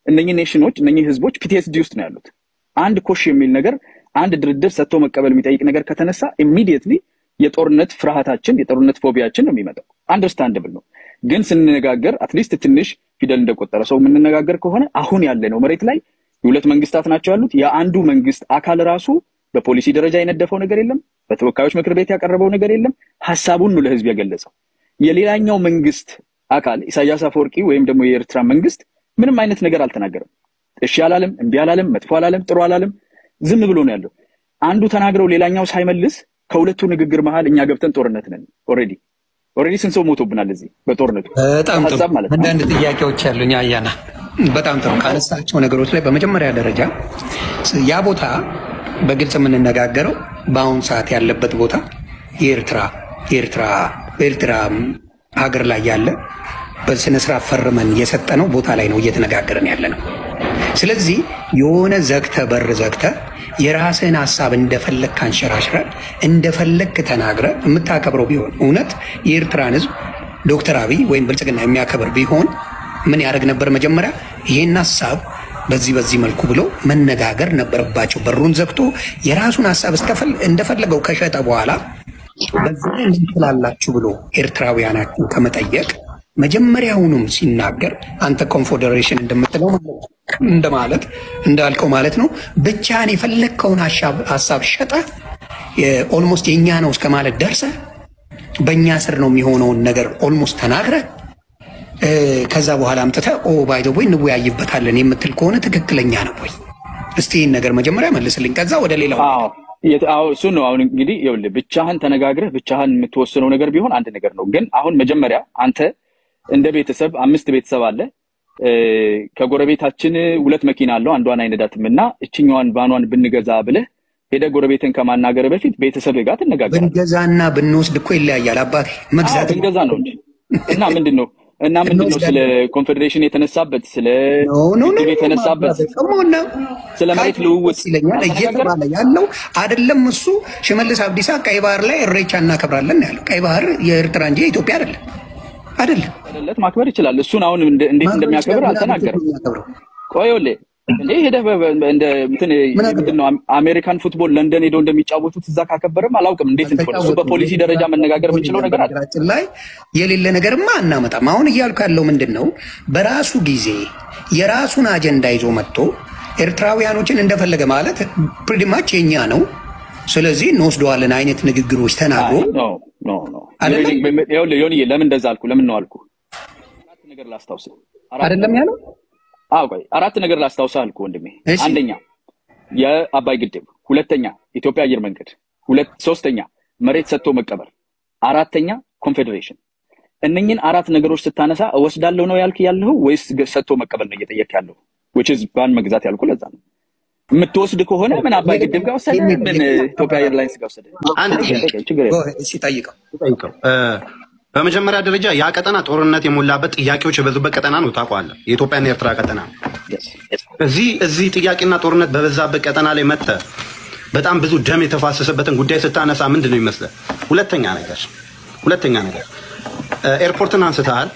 እነኚህ ኔሽኖች እነኚህ ህዝቦች PTSD ውስጥ ነው ያሉት። አንድ ኮሽ የሚል ነገር አንድ ድርድር ሰጥቶ መቀበል የሚጠይቅ ነገር ከተነሳ immediately የጦርነት ፍርሃታችን የጦርነት ፎቢያችን ነው የሚመጣው። አንደርስታንደብል ነው። ግን ስንነጋገር አትሊስት ትንሽ ፊደል እንደቆጠረ ሰው የምንነጋገር ከሆነ አሁን ያለነው መሬት ላይ ሁለት መንግስታት ናቸው ያሉት። የአንዱ መንግስት አካል ራሱ በፖሊሲ ደረጃ የነደፈው ነገር የለም። በተወካዮች ምክር ቤት ያቀረበው ነገር የለም። ሐሳቡን ነው ለህዝብ ያገለጸው። የሌላኛው መንግስት አካል ኢሳያስ አፈወርቂ ወይም ደግሞ የኤርትራ መንግስት ምንም አይነት ነገር አልተናገረም። እሺ አላለም፣ እምቢ አላለም፣ መጥፎ አላለም፣ ጥሩ አላለም። ዝም ብሎ ነው ያለው። አንዱ ተናግረው ሌላኛው ሳይመልስ ከሁለቱ ንግግር መሃል እኛ ገብተን ጦርነት ነን ኦሬዲ ስንሰው ሞቶብናል እዚህ በጦርነቱ። በጣም ጥሩ አንዳንድ ጥያቄዎች አሉኝ። አያና በጣም ጥሩ ካነሳቸው ነገሮች ላይ በመጀመሪያ ደረጃ ያ ቦታ በግልጽ የምንነጋገረው በአሁን ሰዓት ያለበት ቦታ የኤርትራ ሀገር ላይ ያለ በስነ ስርዓት ፈርመን የሰጠነው ቦታ ላይ ነው እየተነጋገርን ያለ ነው። ስለዚህ የሆነ በር ዘግተ የራስህን ሐሳብ እንደፈለክ ካንሸራሽረ እንደፈለክ ተናግረ የምታከብረው ቢሆን እውነት የኤርትራን ህዝብ ዶክተር አብይ ወይም ብልጽግና የሚያከብር ቢሆን ምን ያደርግ ነበር? መጀመሪያ ይሄን ሐሳብ በዚህ መልኩ ብሎ መነጋገር ነበረባቸው። በሩን ዘግቶ የራሱን ሐሳብ እንደፈለገው ከሸጠ በኋላ በዚህ እንላላችሁ ብሎ ኤርትራውያናችን ከመጠየቅ መጀመሪያውንም ሲናገር አንተ ኮንፌዴሬሽን እንደምትለው እንዳልከው ማለት ነው። ብቻን የፈለከውን ሐሳብ ሸጠ ኦልሞስት የኛ ነው እስከ ማለት ደርሰ በእኛ ስር ነው የሚሆነውን ነገር ኦልሞስት ተናግረ ከዛ በኋላ አምጥተ ባይ ዘ ወይ እንወያይበታለን የምትል ከሆነ ትክክለኛ ነው ወይ? እስቲ ይህን ነገር መጀመሪያ መልስልኝ፣ ከዛ ወደ ሌላው። እሱ ነው። አሁን እንግዲህ ይኸውልህ ብቻህን ተነጋግረህ ብቻህን የምትወስነው ነገር ቢሆን አንድ ነገር ነው። ግን አሁን መጀመሪያ አንተ እንደ ቤተሰብ 5 ቤተሰብ አለ። ከጎረቤታችን 2 መኪና አለው አንዷን አይነዳትምና እችኛዋን ባኗን ብንገዛ ብለህ ሄደ ጎረቤትን ከማናገር በፊት ቤተሰብ ጋር ተነጋገር። ብንገዛና ብንወስድ እኮ ይለያያል አባቴ። መግዛት ብንገዛ ነው እንጂ እና ምንድነው ስለ ኮንፌደሬሽን የተነሳበት ስለ ግድብ የተነሳበት ስለ መሬት ልውውጥ ይለኛል እየተባለ ያለው አይደለም። እሱ ሽመልስ አብዲሳ ቀይ ባህር ላይ እሬቻ እናከብራለን ያለው። ቀይ ባህር የኤርትራ እንጂ የኢትዮጵያ አይደለም። አይደለም ማክበር ይችላል። እሱን አሁን እንዴት እንደሚያከብር አልተናገረም። ቆይውልህ እንዴ ሄደ እንደ ምንድነው አሜሪካን ፉትቦል ለንደን ሄዶ እንደሚጫወቱት እዛ ካከበረም አላውቅም። እንዴት እንደሆነ እሱ በፖሊሲ ደረጃ መነጋገር የምንችለው ነገር አለ ላይ የሌለ ነገርማ አናመጣም። አሁን እያልኩ ያለው ምንድነው በራሱ ጊዜ የራሱን አጀንዳ ይዞ መጥቶ ኤርትራውያኖችን እንደፈለገ ማለት ፕሪቲ ማች የኛ ነው ስለዚህ እንወስደዋለን አይነት ንግግሮች ተናግሮ ኖ ዮኒ ለምን እንደዛ አልኩ? ለምን ነው አልኩ? አራት ነገር ላስታውስ አይደለም ያለው። ቆይ 4 ነገር ላስታውስ አልኩ ወንድሜ። አንደኛ የአባይ ግድብ፣ ሁለተኛ ኢትዮጵያ አየር መንገድ፣ ሶስተኛ መሬት ሰጥቶ መቀበር፣ አራተኛ ኮንፌደሬሽን። እነኝን 4 ነገሮች ስታነሳ እወስዳለሁ ነው ያልከው ወይስ ሰጥቶ መቀበል ነው እየጠየቅ ያለው? which is ባን መግዛት ያልኩ ለዛ ነው። የምትወስድ ከሆነ ምን አባይ ግድብ ጋር ወሰደ? ምን ኢትዮጵያ ኤርላይንስ ጋር ወሰደ? አንድ ጠይቀው። በመጀመሪያ ደረጃ ያ ቀጠና ጦርነት የሞላበት ጥያቄዎች የበዙበት ቀጠና ነው። ታውቀዋለህ፣ የኢትዮጵያና የኤርትራ ቀጠና። እዚህ ጥያቄና ጦርነት በበዛበት ቀጠና ላይ መጥተ በጣም ብዙ ደም የተፋሰሰበትን ጉዳይ ስታነሳ ምንድነው ይመስላል? ሁለተኛ ነገር ኤርፖርትን አንስተሃል፣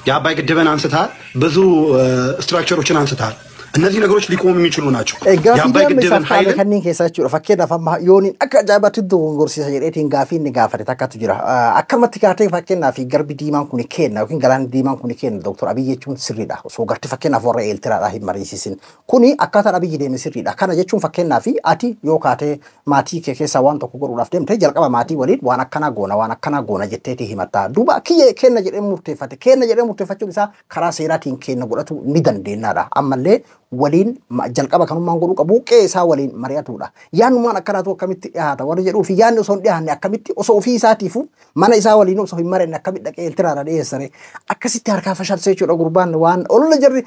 የአባይ ግድብን አንስተሃል፣ ብዙ ስትራክቸሮችን አንስተሃል። እነዚህ ነገሮች ሊቆሙ የሚችሉ ናቸው። የአባይ ግድብን ኃይል ከኒን ከሳችሁ ፈከዳ ፈማ ዮኒን አካጃባት ዶንጎርሲሳ የሬቲን ጋፊን ጋፈረ ታካቱ ጅራ አከመት ካቴ ፈከና ፊ ገርቢ ዲማን ኩኒ ኬና ኩን ገላን ዲማን ኩኒ ኬና ዶክተር አብይቹን ስሪዳ ሶ ገርቲ ፈከና ፎረ ኤልትራ ዳሂ ማሪሲሲን ኩኒ አካታ አብይ ደም ስሪዳ ካና ጀቹን ፈከና ፊ አቲ ዮካቴ ማቲ ከከሳ ዋን ተኮ ጎሩ ዳፍደም ተ ጀልቀባ ማቲ ወሊድ ዋና ካና ጎና ጀቴቲ ሂመታ ዱባ ኪየ ኬና ጀደ ሙርቴፋቹ ቢሳ ከራ ሴራቲን ኬና ጎዳቱ ኒደንዴናዳ አመለ waliin jalqaba kanummaan godhuu qabu qeesaa waliin mari'atuudha. Yaanumaan akkanaatu akkamitti dhiyaata warri jedhuu fi yaanni osoo hin dhiyaanne akkamitti osoo ofii isaatiifu mana isaa waliin osoo hin marenne akkamitti dhaqee Eertiraadha dhiyeessare akkasitti harkaa fashalsee jechuudha gurbaan waan olola jirri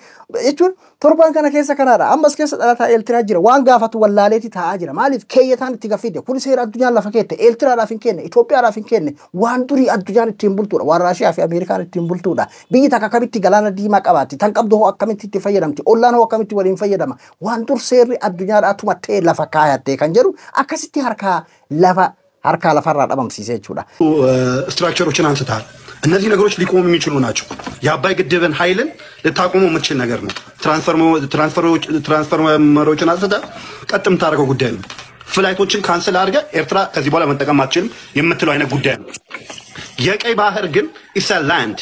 jechuun torbaan kana keessa kanaadha. Ammas keessa dhalataa Eertiraa jira waan gaafatu wallaaleeti taa'aa jira. Maaliif keeyyataan itti gaffide kun seera addunyaan lafa keette Eertiraadhaaf hin kenne Itoophiyaadhaaf hin kenne waan durii addunyaan ittiin bultuudha waan Raashiyaa fi Ameerikaan ittiin bultuudha. Biyyi takka akkamitti galaana diimaa qabaatti tan qabdu hoo akkamitti itti fayyadamti ollaan hoo akkamitti waliin fayyadama waan dur seerri addunyaadhaa tumattee lafa kaayattee kan jedhu akkasitti harkaa lafarraa dhabamsiisee jechuudha. ስትራክቸሮችን አንስተሃል። እነዚህ ነገሮች ሊቆሙ የሚችሉ ናቸው። የአባይ ግድብን ኃይልን ልታቆሙ የምትችል ነገር ነው። ትራንስፈርመሮችን አንስተህ ቀጥ የምታደርገው ጉዳይ ነው። ፍላይቶችን ካንስል አድርገህ ኤርትራ ከዚህ በኋላ መጠቀም አትችልም የምትለው አይነት ጉዳይ ነው። የቀይ ባህር ግን ኢትስ አ ላንድ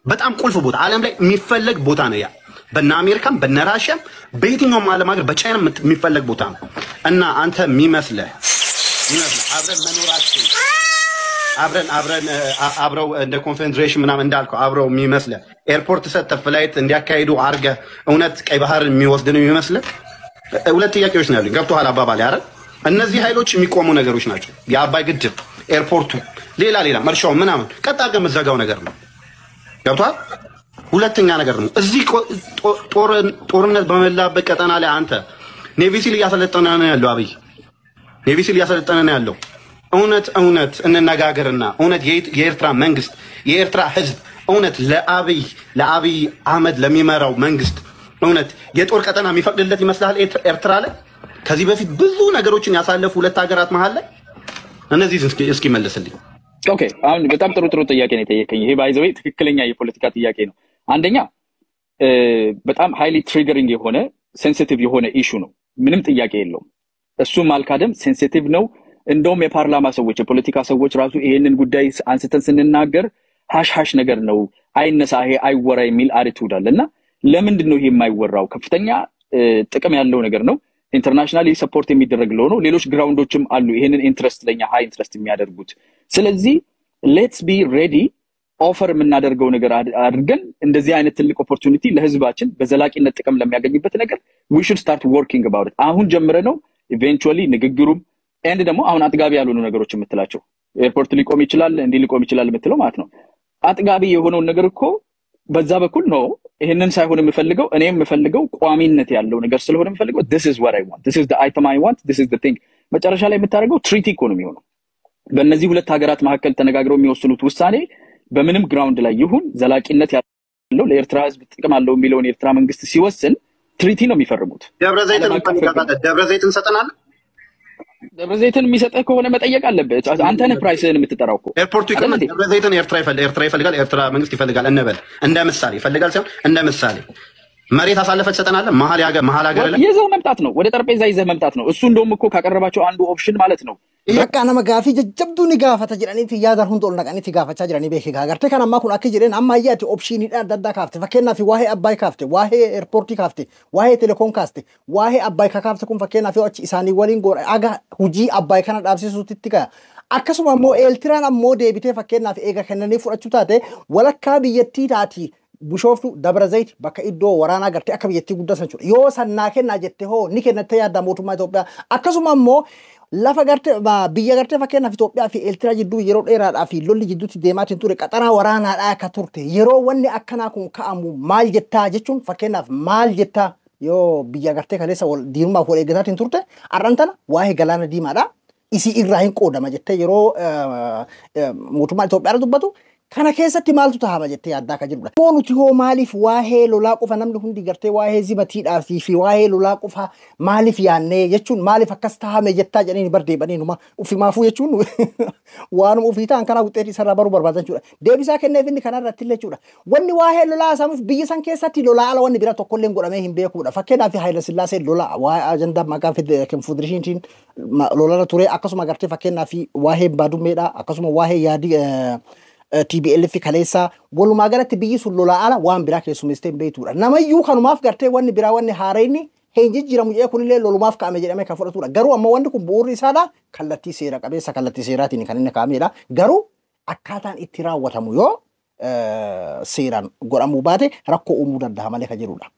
በጣም ቁልፍ ቦታ ዓለም ላይ የሚፈለግ ቦታ ነው ያ በእነ አሜሪካም በእነ ራሽያም በየትኛውም ዓለም ሀገር በቻይና የሚፈለግ ቦታ ነው እና አንተ የሚመስልህ አብረን መኖራችን አብረው እንደ ኮንፌዴሬሽን ምናምን እንዳልከው አብረው የሚመስልህ ኤርፖርት ሰጥተህ ፍላይት እንዲያካሂዱ አድርገህ እውነት ቀይ ባህር የሚወስድ ነው የሚመስልህ? ሁለት ጥያቄዎች ነው ያሉኝ። ገብቶሃል አባባሌ አይደል? እነዚህ ኃይሎች የሚቆሙ ነገሮች ናቸው። የአባይ ግድብ፣ ኤርፖርቱ፣ ሌላ መርሻው ምናምን ቀጥ አድርገህ የምትዘጋው ነገር ነው። ገብቶሃል? ሁለተኛ ነገር ነው እዚህ ጦርነት በመላበት ቀጠና ላይ አንተ ኔቪ ሲል እያሰለጠነ ነው ያለው። አብይ ኔቪ ሲል እያሰለጠነ ነው ያለው። እውነት እንነጋገርና እውነት የኤርትራ መንግስት የኤርትራ ህዝብ እውነት ለአብይ አህመድ ለሚመራው መንግስት እውነት የጦር ቀጠና የሚፈቅድለት ይመስላል? ኤርትራ ላይ ከዚህ በፊት ብዙ ነገሮችን ያሳለፉ ሁለት ሀገራት መሃል ላይ እነዚህ እስኪ መልስልኝ። ኦኬ አሁን በጣም ጥሩ ጥያቄ ነው የጠየቀኝ። ይሄ ባይ ዘ ዌይ ትክክለኛ የፖለቲካ ጥያቄ ነው። አንደኛ በጣም ሃይሊ ትሪገሪንግ የሆነ ሴንሲቲቭ የሆነ ኢሹ ነው። ምንም ጥያቄ የለውም። እሱም አልካደም ሴንሲቲቭ ነው። እንደውም የፓርላማ ሰዎች የፖለቲካ ሰዎች ራሱ ይሄንን ጉዳይ አንስተን ስንናገር ሃሽ ነገር ነው አይነሳ ይሄ አይወራ የሚል አቲቱድ አለና ለምንድን ነው ይሄ የማይወራው? ከፍተኛ ጥቅም ያለው ነገር ነው። ኢንተርናሽናሊ ሰፖርት የሚደረግ ለው ነው ሌሎች ግራውንዶችም አሉ ይሄንን ኢንትረስት ለኛ ሃይ ኢንትረስት የሚያደርጉት ስለዚህ ሌትስ ቢ ሬዲ ኦፈር የምናደርገው ነገር አድርገን እንደዚህ አይነት ትልቅ ኦፖርቹኒቲ ለህዝባችን በዘላቂነት ጥቅም ለሚያገኝበት ነገር we should start working about it አሁን ጀምረ ነው eventually ንግግሩም and ደግሞ አሁን አጥጋቢ ያልሆኑ ነገሮች የምትላቸው ኤርፖርት ሊቆም ይችላል እንዲ ሊቆም ይችላል የምትለው ማለት ነው አጥጋቢ የሆነው ነገር እኮ በዛ በኩል ነው ይሄንን ሳይሆን የምፈልገው እኔ የምፈልገው ቋሚነት ያለው ነገር ስለሆነ የምፈልገው this is what I want this is the item I want this is the thing መጨረሻ ላይ የምታደርገው ትሪቲ ኢኮኖሚ ነው በእነዚህ ሁለት ሀገራት መካከል ተነጋግረው የሚወስኑት ውሳኔ በምንም ግራውንድ ላይ ይሁን ዘላቂነት ያለው ለኤርትራ ህዝብ ጥቅም አለው የሚለውን ኤርትራ መንግስት ሲወስን ትሪቲ ነው የሚፈርሙት ደብረዘይትን ሰጠናል ደብረዘይትን የሚሰጠህ ከሆነ መጠየቅ አለበት አንተ ነህ ፕራይስህን የምትጠራው እኮ ኤርፖርቱ ይከመን ደብረዘይትን ኤርትራ ይፈልጋል ኤርትራ መንግስት ይፈልጋል እንበል እንደ ምሳሌ ይፈልጋል ሳይሆን እንደ ምሳሌ መሬት አሳልፈህ ሰጠናል መሐል ሀገር ላይ ይዘህ መምጣት ነው ወደ ጠረጴዛ ይዘህ መምጣት ነው እሱ እንደውም እኮ ካቀረባቸው አንዱ ኦፕሽን ማለት ነው በቃ nama gaafii jajjabduu ni gaafata jedhaniiti yaada hundi ol naqaniiti gaafachaa jiranii beekee gaagartee kan ammaa kun akka jedheen amma ayyaati opshiiniidhaan adda addaa kaafte fakkeenyaaf waa'ee abbaay kaafte waa'ee eerpoortii kaafte waa'ee telekoom kaafte waa'ee abbaay kaafte kun fakkeenyaaf yoo achi isaanii waliin godha aga hujii abbaay kana dhaabsisuutti gaa akkasuma ammoo eeltiraan ammoo deebitee fakkeenyaaf eega kennanii fudhachuu taate walakkaa biyyattii taati Bushoftu Dabrazayt bakka iddoo waraanaa gartee akka biyyattii guddasan jechuudha yoo sannaa kennaa jette hoo ni kennattee yaadda mootummaa Itoophiyaa akkasuma ammoo lafa gartee biyya gartee fakkeenyaaf Itoophiyaa fi Eertiraa jidduu yeroo dheeraadhaa fi lolli jidduutti deemaatiin ture qaxaraa waraanaadhaa akka turte yeroo wanni akkanaa kun ka'amu maal jettaa jechuun fakkeenyaaf maal jettaa yoo biyya gartee kaleessa diinumaaf wal eeggataatiin turte arrantana waa'ee galaana diimaadhaa isii irraa hin qoodama jettee yeroo mootummaa Itoophiyaa dubbatu kana keessatti maaltu tahama jettee yaaddaa ka jirudha. Nuti hoo maaliif waa'ee lolaa qofa namni hundi gartee waa'ee zibatiidhaa fi waa'ee lolaa qofa maaliif yaannee jechuun maaliif akkas tahame jettaa jedhanii bardeebanii numa ufimaafuu jechuun waanuma ufii ta'an kana wuxeetii isarraa baruu barbaadan jechuudha. Deebisaa kenneef inni kanarratti illee jechuudha. Wanni waa'ee lolaa samuuf biyya san keessatti lolaa ala wanni bira tokkollee godhamee hin beekuudha. Fakkeenyaaf Haayila Sillaasee lolaa waa'ee ajandaa maqaa Konfedereeshiniitiin lolaa ture akkasuma gartee fakkeenyaaf waa'ee baadummeedhaa akkasuma waa'ee yaadii TBLF kaleessa walumaa galatti biyyi sun lolaa ala waan biraa keessummeessitee hin beektuudha. Namayyuu kanumaaf gartee wanni biraa wanni haareenni hin jijjiiramu jedhee kunillee lolumaaf kaa'ame jedhamee kan fudhatudha. Garuu amma wanni kun bu'uurri isaadha kallattii seera qabeessa kallattii seeraatiin kan inni kaa'amedha. Garuu akkaataan itti raawwatamu yoo seeraan godhamuu baate rakkoo uumuu danda'a malee kan jirudha.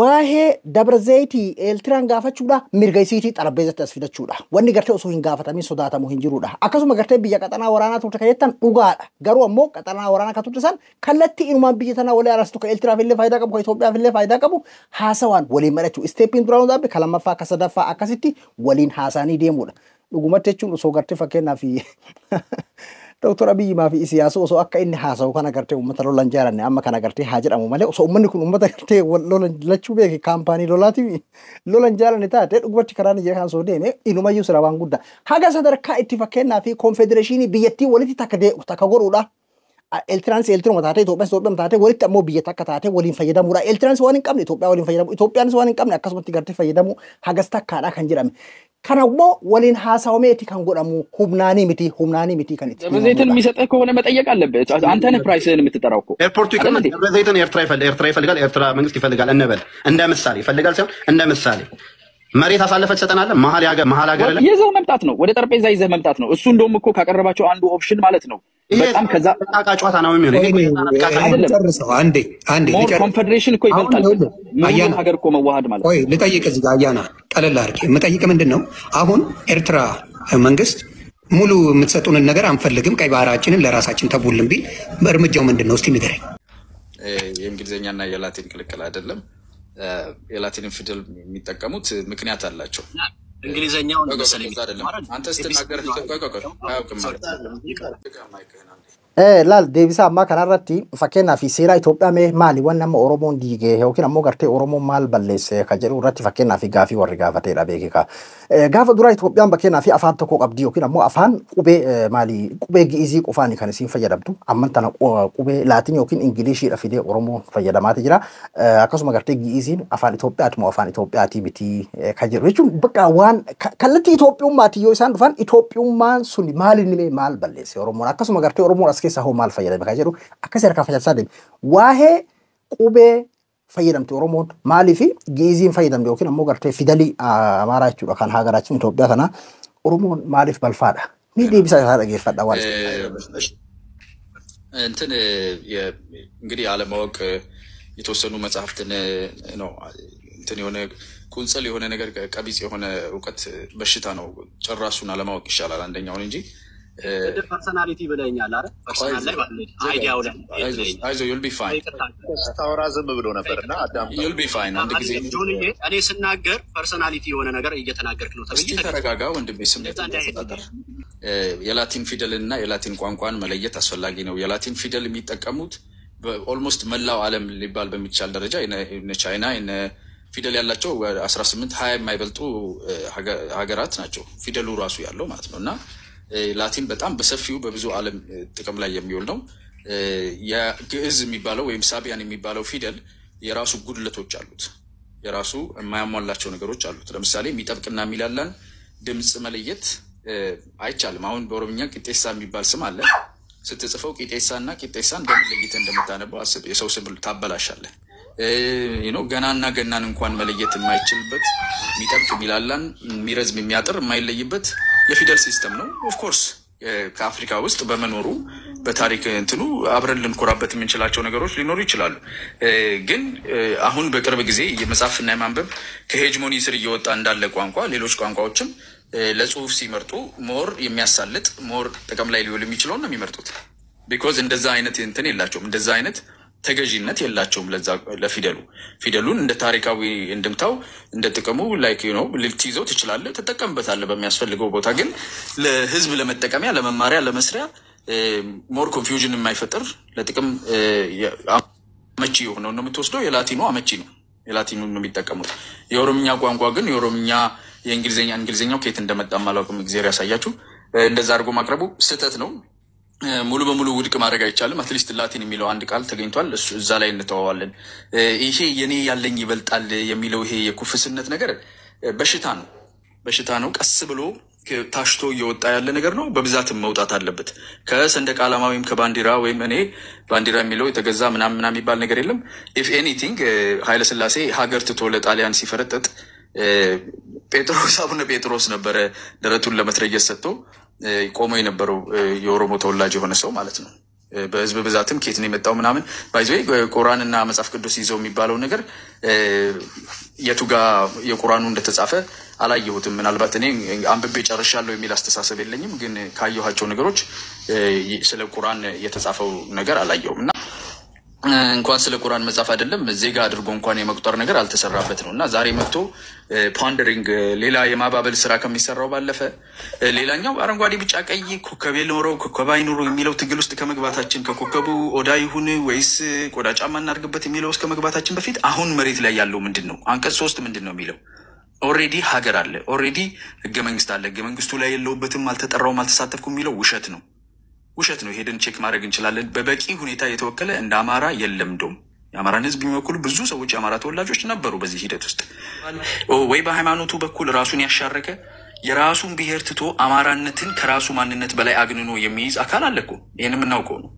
Waa'ee Dabrazaytii Eertiraan gaafachuudha mirga isiitii xarapheezatti as fidachuudha. Wanni gartee osoo hin gaafatamin sodaatamu hin jirudha. Akkasuma gartee biyya qaxanaa waraanaa turte kan jettan dhugaadha. Garuu ammoo qaxanaa waraanaa kan turte san kallattii inumaan biyya tanaa walii arastu kan Eertiraaf illee faayidaa qabu kan Itoophiyaaf illee faayidaa qabu haasawaan waliin madhachuu. Isteeppiin duraan dhaabbe kan lammaffaa akka sadaffaa akkasitti waliin haasaanii deemuudha. Dhugumatti jechuun osoo gartee fakkeenyaaf Dr. Abiy maafi siyaasa osoo akka inni haasawu kana gartee uummata lolan jaaranne amma kana gartee haa jedhamu malee osoo uummanni kun uummata gartee lolan lachuu beeke kaampaanii lolaatiif lolan jaaranne taate dhugumatti karaan ijaa kan soo deeme inumayyuu sira waan guddaa haga sadarkaa itti fakkeenyaa fi konfedereeshinii biyyattii walitti takka godhuudha. Eertiraanis Eertiruma taate Itoophiyaan taate walitti ammoo biyya takka taate waliin fayyadamuudha. Eertiraanis waan hin qabne Itoophiyaa waliin fayyadamu Itoophiyaanis waan hin qabne akkasumatti gartee fayyadamu hagas takkaadha kan jedhame. Kanammoo waliin haasawameeti kan godhamu humnaanii miti kan itti ደብረዘይትን የሚሰጠህ ከሆነ መጠየቅ አለበት አንተ ነህ ፕራይስህን የምትጠራው እኮ ኤርፖርቱ ይከመን ደብረዘይትን ኤርትራ ይፈልጋል ኤርትራ መንግስት ይፈልጋል እንበል እንደ ምሳሌ ይፈልጋል ሳይሆን እንደ ምሳሌ መሬት አሳልፈህ ሰጠናል መሐል ሀገር ላይ ይዘህ መምጣት ነው ወደ ጠረጴዛ ይዘህ መምጣት ነው እሱ እንደውም እኮ ካቀረባቸው አንዱ ኦፕሽን ማለት ነው በጣም ከዛ ጨዋታ ነው የሚሆነው አንዴ ኮንፌዴሬሽን እኮ ይበልጣል ሙሉ ሀገር እኮ መዋሃድ ማለት ወይ ልጠይቅ እዚህ ጋር አያና ቀለል አድርጌ የምጠይቅ ምንድን ነው አሁን ኤርትራ መንግስት ሙሉ የምትሰጡንን ነገር አንፈልግም ቀይ ባህራችንን ለራሳችን ተቡልን ቢል እርምጃው ምንድን ነው እስቲ ንገረኝ የእንግሊዝኛና የላቲን ቅልቅል አይደለም የላቲን ፊደል የሚጠቀሙት ምክንያት አላቸው እንግሊዘኛው መሰለኝ አይደለም አንተ ስትናገር አያውቅም ማለት laal deebisaa ammaa kanarratti fakkeenyaa fi seera Itoophiyaa mee maali waan nama Oromoon diigee yookiin ammoo gartee Oromoon maal balleesse kan jedhu irratti fakkeenyaa fi gaafii warri gaafateedha beekika. Gaafa duraa Itoophiyaan fakkeenyaa fi afaan tokko qabdi yookiin ammoo afaan qubee maali qubee gi'izii qofaani kan isiin fayyadamtu amman tana qubee laatiin yookiin ingiliishiidha fidee Oromoon fayyadamaati jira. Akkasuma gartee gi'iziin afaan Itoophiyaati moo afaan Itoophiyaati miti kan jedhu jechuun bakka waan kallattii Itoophiyummaati yoo isaan dhufan Itoophiyummaan sun maali maal balleesse Oromoon akkasuma gartee Oromoon keessa hoo maal fayyadame kan jedhu akka seera kan fayyadamaa deeme waa'ee qubee fayyadamte Oromoon maaliif giiziin fayyadamte yookiin ammoo gartee fidalii amaaraa jechuudha kan hagaraachin Itoophiyaa kana Oromoon maaliif balfaadha ni deebisa isaa dhageeffadha waan እንትን እንግዲህ አለማወቅ የተወሰኑ መጽሐፍትን ነው እንትን የሆነ ቁንጽል የሆነ ነገር ቀቢጽ የሆነ ዕውቀት በሽታ ነው ጭራሹን አለማወቅ ይሻላል አንደኛው እንጂ ፐርሰናሊቲ ብለኛል አይደል ፐርሰናል ላይ ማለት አይዲያው ላይ አይዞ you'll be fine ታወራ ዝም ብሎ ነበርና አዳም you'll be fine አንድ ጊዜ እኔ ስናገር ፐርሰናሊቲ የሆነ ነገር እየተናገርክ ነው ተብዬ ተረጋጋ ወንድሜ ስሜት ተፈጠረ የላቲን ፊደል እና የላቲን ቋንቋን መለየት አስፈላጊ ነው የላቲን ፊደል የሚጠቀሙት ኦልሞስት መላው ዓለም ሊባል በሚቻል ደረጃ እነ ቻይና እነ ፊደል ያላቸው 18 20 የማይበልጡ ሀገራት ናቸው ፊደሉ ራሱ ያለው ማለት ነውና ላቲን በጣም በሰፊው በብዙ ዓለም ጥቅም ላይ የሚውል ነው የግዕዝ የሚባለው ወይም ሳቢያን የሚባለው ፊደል የራሱ ጉድለቶች አሉት የራሱ የማያሟላቸው ነገሮች አሉት ለምሳሌ የሚጠብቅና የሚላላን ድምጽ መለየት አይቻልም አሁን በኦሮምኛ ቂጤሳ የሚባል ስም አለ ስትጽፈው ቂጤሳና ቂጤሳን በመለየት እንደምታነበው አስብ የሰው ስም ታበላሻለህ ገናና ገናን እንኳን መለየት የማይችልበት የሚጠብቅ የሚላላን የሚረዝም የሚያጥር የማይለይበት የፊደል ሲስተም ነው ኦፍ ኮርስ ከአፍሪካ ውስጥ በመኖሩ በታሪክ እንትኑ አብረን ልንኮራበት የምንችላቸው ነገሮች ሊኖሩ ይችላሉ ግን አሁን በቅርብ ጊዜ የመጻፍና የማንበብ ከሄጅሞኒ ስር እየወጣ እንዳለ ቋንቋ ሌሎች ቋንቋዎችም ለጽሁፍ ሲመርጡ ሞር የሚያሳልጥ ሞር ጥቅም ላይ ሊውል የሚችለው ነው የሚመርጡት because እንደዛ አይነት እንትን የላቸውም እንደዛ አይነት ተገዢነት የላቸውም ለዛ ለፊደሉ ፊደሉን እንደ ታሪካዊ እንደምታው እንደ ጥቅሙ ላይክ ልትይዘው ትችላለህ ተጠቀምበታለህ በሚያስፈልገው ቦታ ግን ለህዝብ ለመጠቀሚያ ለመማሪያ ለመስሪያ ሞር ኮንፊውዥን የማይፈጥር ለጥቅም አመቺ የሆነው ነው የምትወስደው የላቲኑ አመቺ ነው የላቲኑን ነው የሚጠቀሙት የኦሮምኛ ቋንቋ ግን የኦሮምኛ የእንግሊዘኛው ከየት እንደመጣ ማላውቅም እግዚአብሔር ያሳያችሁ እንደዛ አድርጎ ማቅረቡ ስህተት ነው ሙሉ በሙሉ ውድቅ ማድረግ አይቻልም አትሊስት ላቲን የሚለው አንድ ቃል ተገኝቷል እዛ ላይ እንተዋዋለን ይሄ የኔ ያለኝ ይበልጣል የሚለው ይሄ የኩፍስነት ነገር በሽታ ነው ቀስ ብሎ ታሽቶ እየወጣ ያለ ነገር ነው በብዛትም መውጣት አለበት ከሰንደቅ ዓላማ ወይም ከባንዲራ ወይም እኔ ባንዲራ የሚለው የተገዛ ምናምን የሚባል ነገር የለም if anything ኃይለ ሥላሴ ሀገር ትቶ ለጣሊያን ሲፈረጠጥ አቡነ ጴጥሮስ ነበረ ደረቱን ለመትረየስ ሰጥቶ ቆሞ የነበረው የኦሮሞ ተወላጅ የሆነ ሰው ማለት ነው በህዝብ ብዛትም ከየት ነው የመጣው ምናምን ባይዘይ ቁርአንና መጽሐፍ ቅዱስ ይዘው የሚባለው ነገር የቱጋ የቁርአኑ እንደተጻፈ አላየሁትም ምናልባት እኔ አንብቤ ጨርሻለሁ የሚል አስተሳሰብ የለኝም ግን ካየኋቸው ነገሮች ስለ ቁርአን የተጻፈው ነገር አላየሁምና እንኳን ስለ ቁርአን መጻፍ አይደለም ዜጋ አድርጎ እንኳን የመቁጠር ነገር አልተሰራበት ነውና ዛሬ መጥቶ ፖንደሪንግ ሌላ የማባበል ስራ ከሚሰራው ባለፈ ሌላኛው አረንጓዴ ቢጫ ቀይ ኮከብ ኖሮ ኮከብ አይኖር የሚለው ትግል ውስጥ ከመግባታችን ከኮከቡ ኦዳ ይሁን ወይስ ቆዳ ጫማ እናርግበት የሚለው ውስጥ ከመግባታችን በፊት አሁን መሬት ላይ ያለው ምንድነው አንቀጽ 3 ምንድነው የሚለው ኦሬዲ ሀገር አለ ኦሬዲ ህገ መንግስት አለ ህገ መንግስቱ ላይ የለውበትም አልተጠራውም አልተሳተፍኩም የሚለው ውሸት ነው ሄደን ቼክ ማድረግ እንችላለን በበቂ ሁኔታ የተወከለ እንደ አማራ የለም ዶም የአማራን ህዝብ የሚወክሉ ብዙ ሰዎች የአማራ ተወላጆች ነበሩ በዚህ ሂደት ውስጥ ወይ በሃይማኖቱ በኩል ራሱን ያሻረከ የራሱን ብሔር ትቶ አማራነትን ከራሱ ማንነት በላይ አግንኖ የሚይዝ አካል አለ እኮ ይሄን የምናውቀው ነው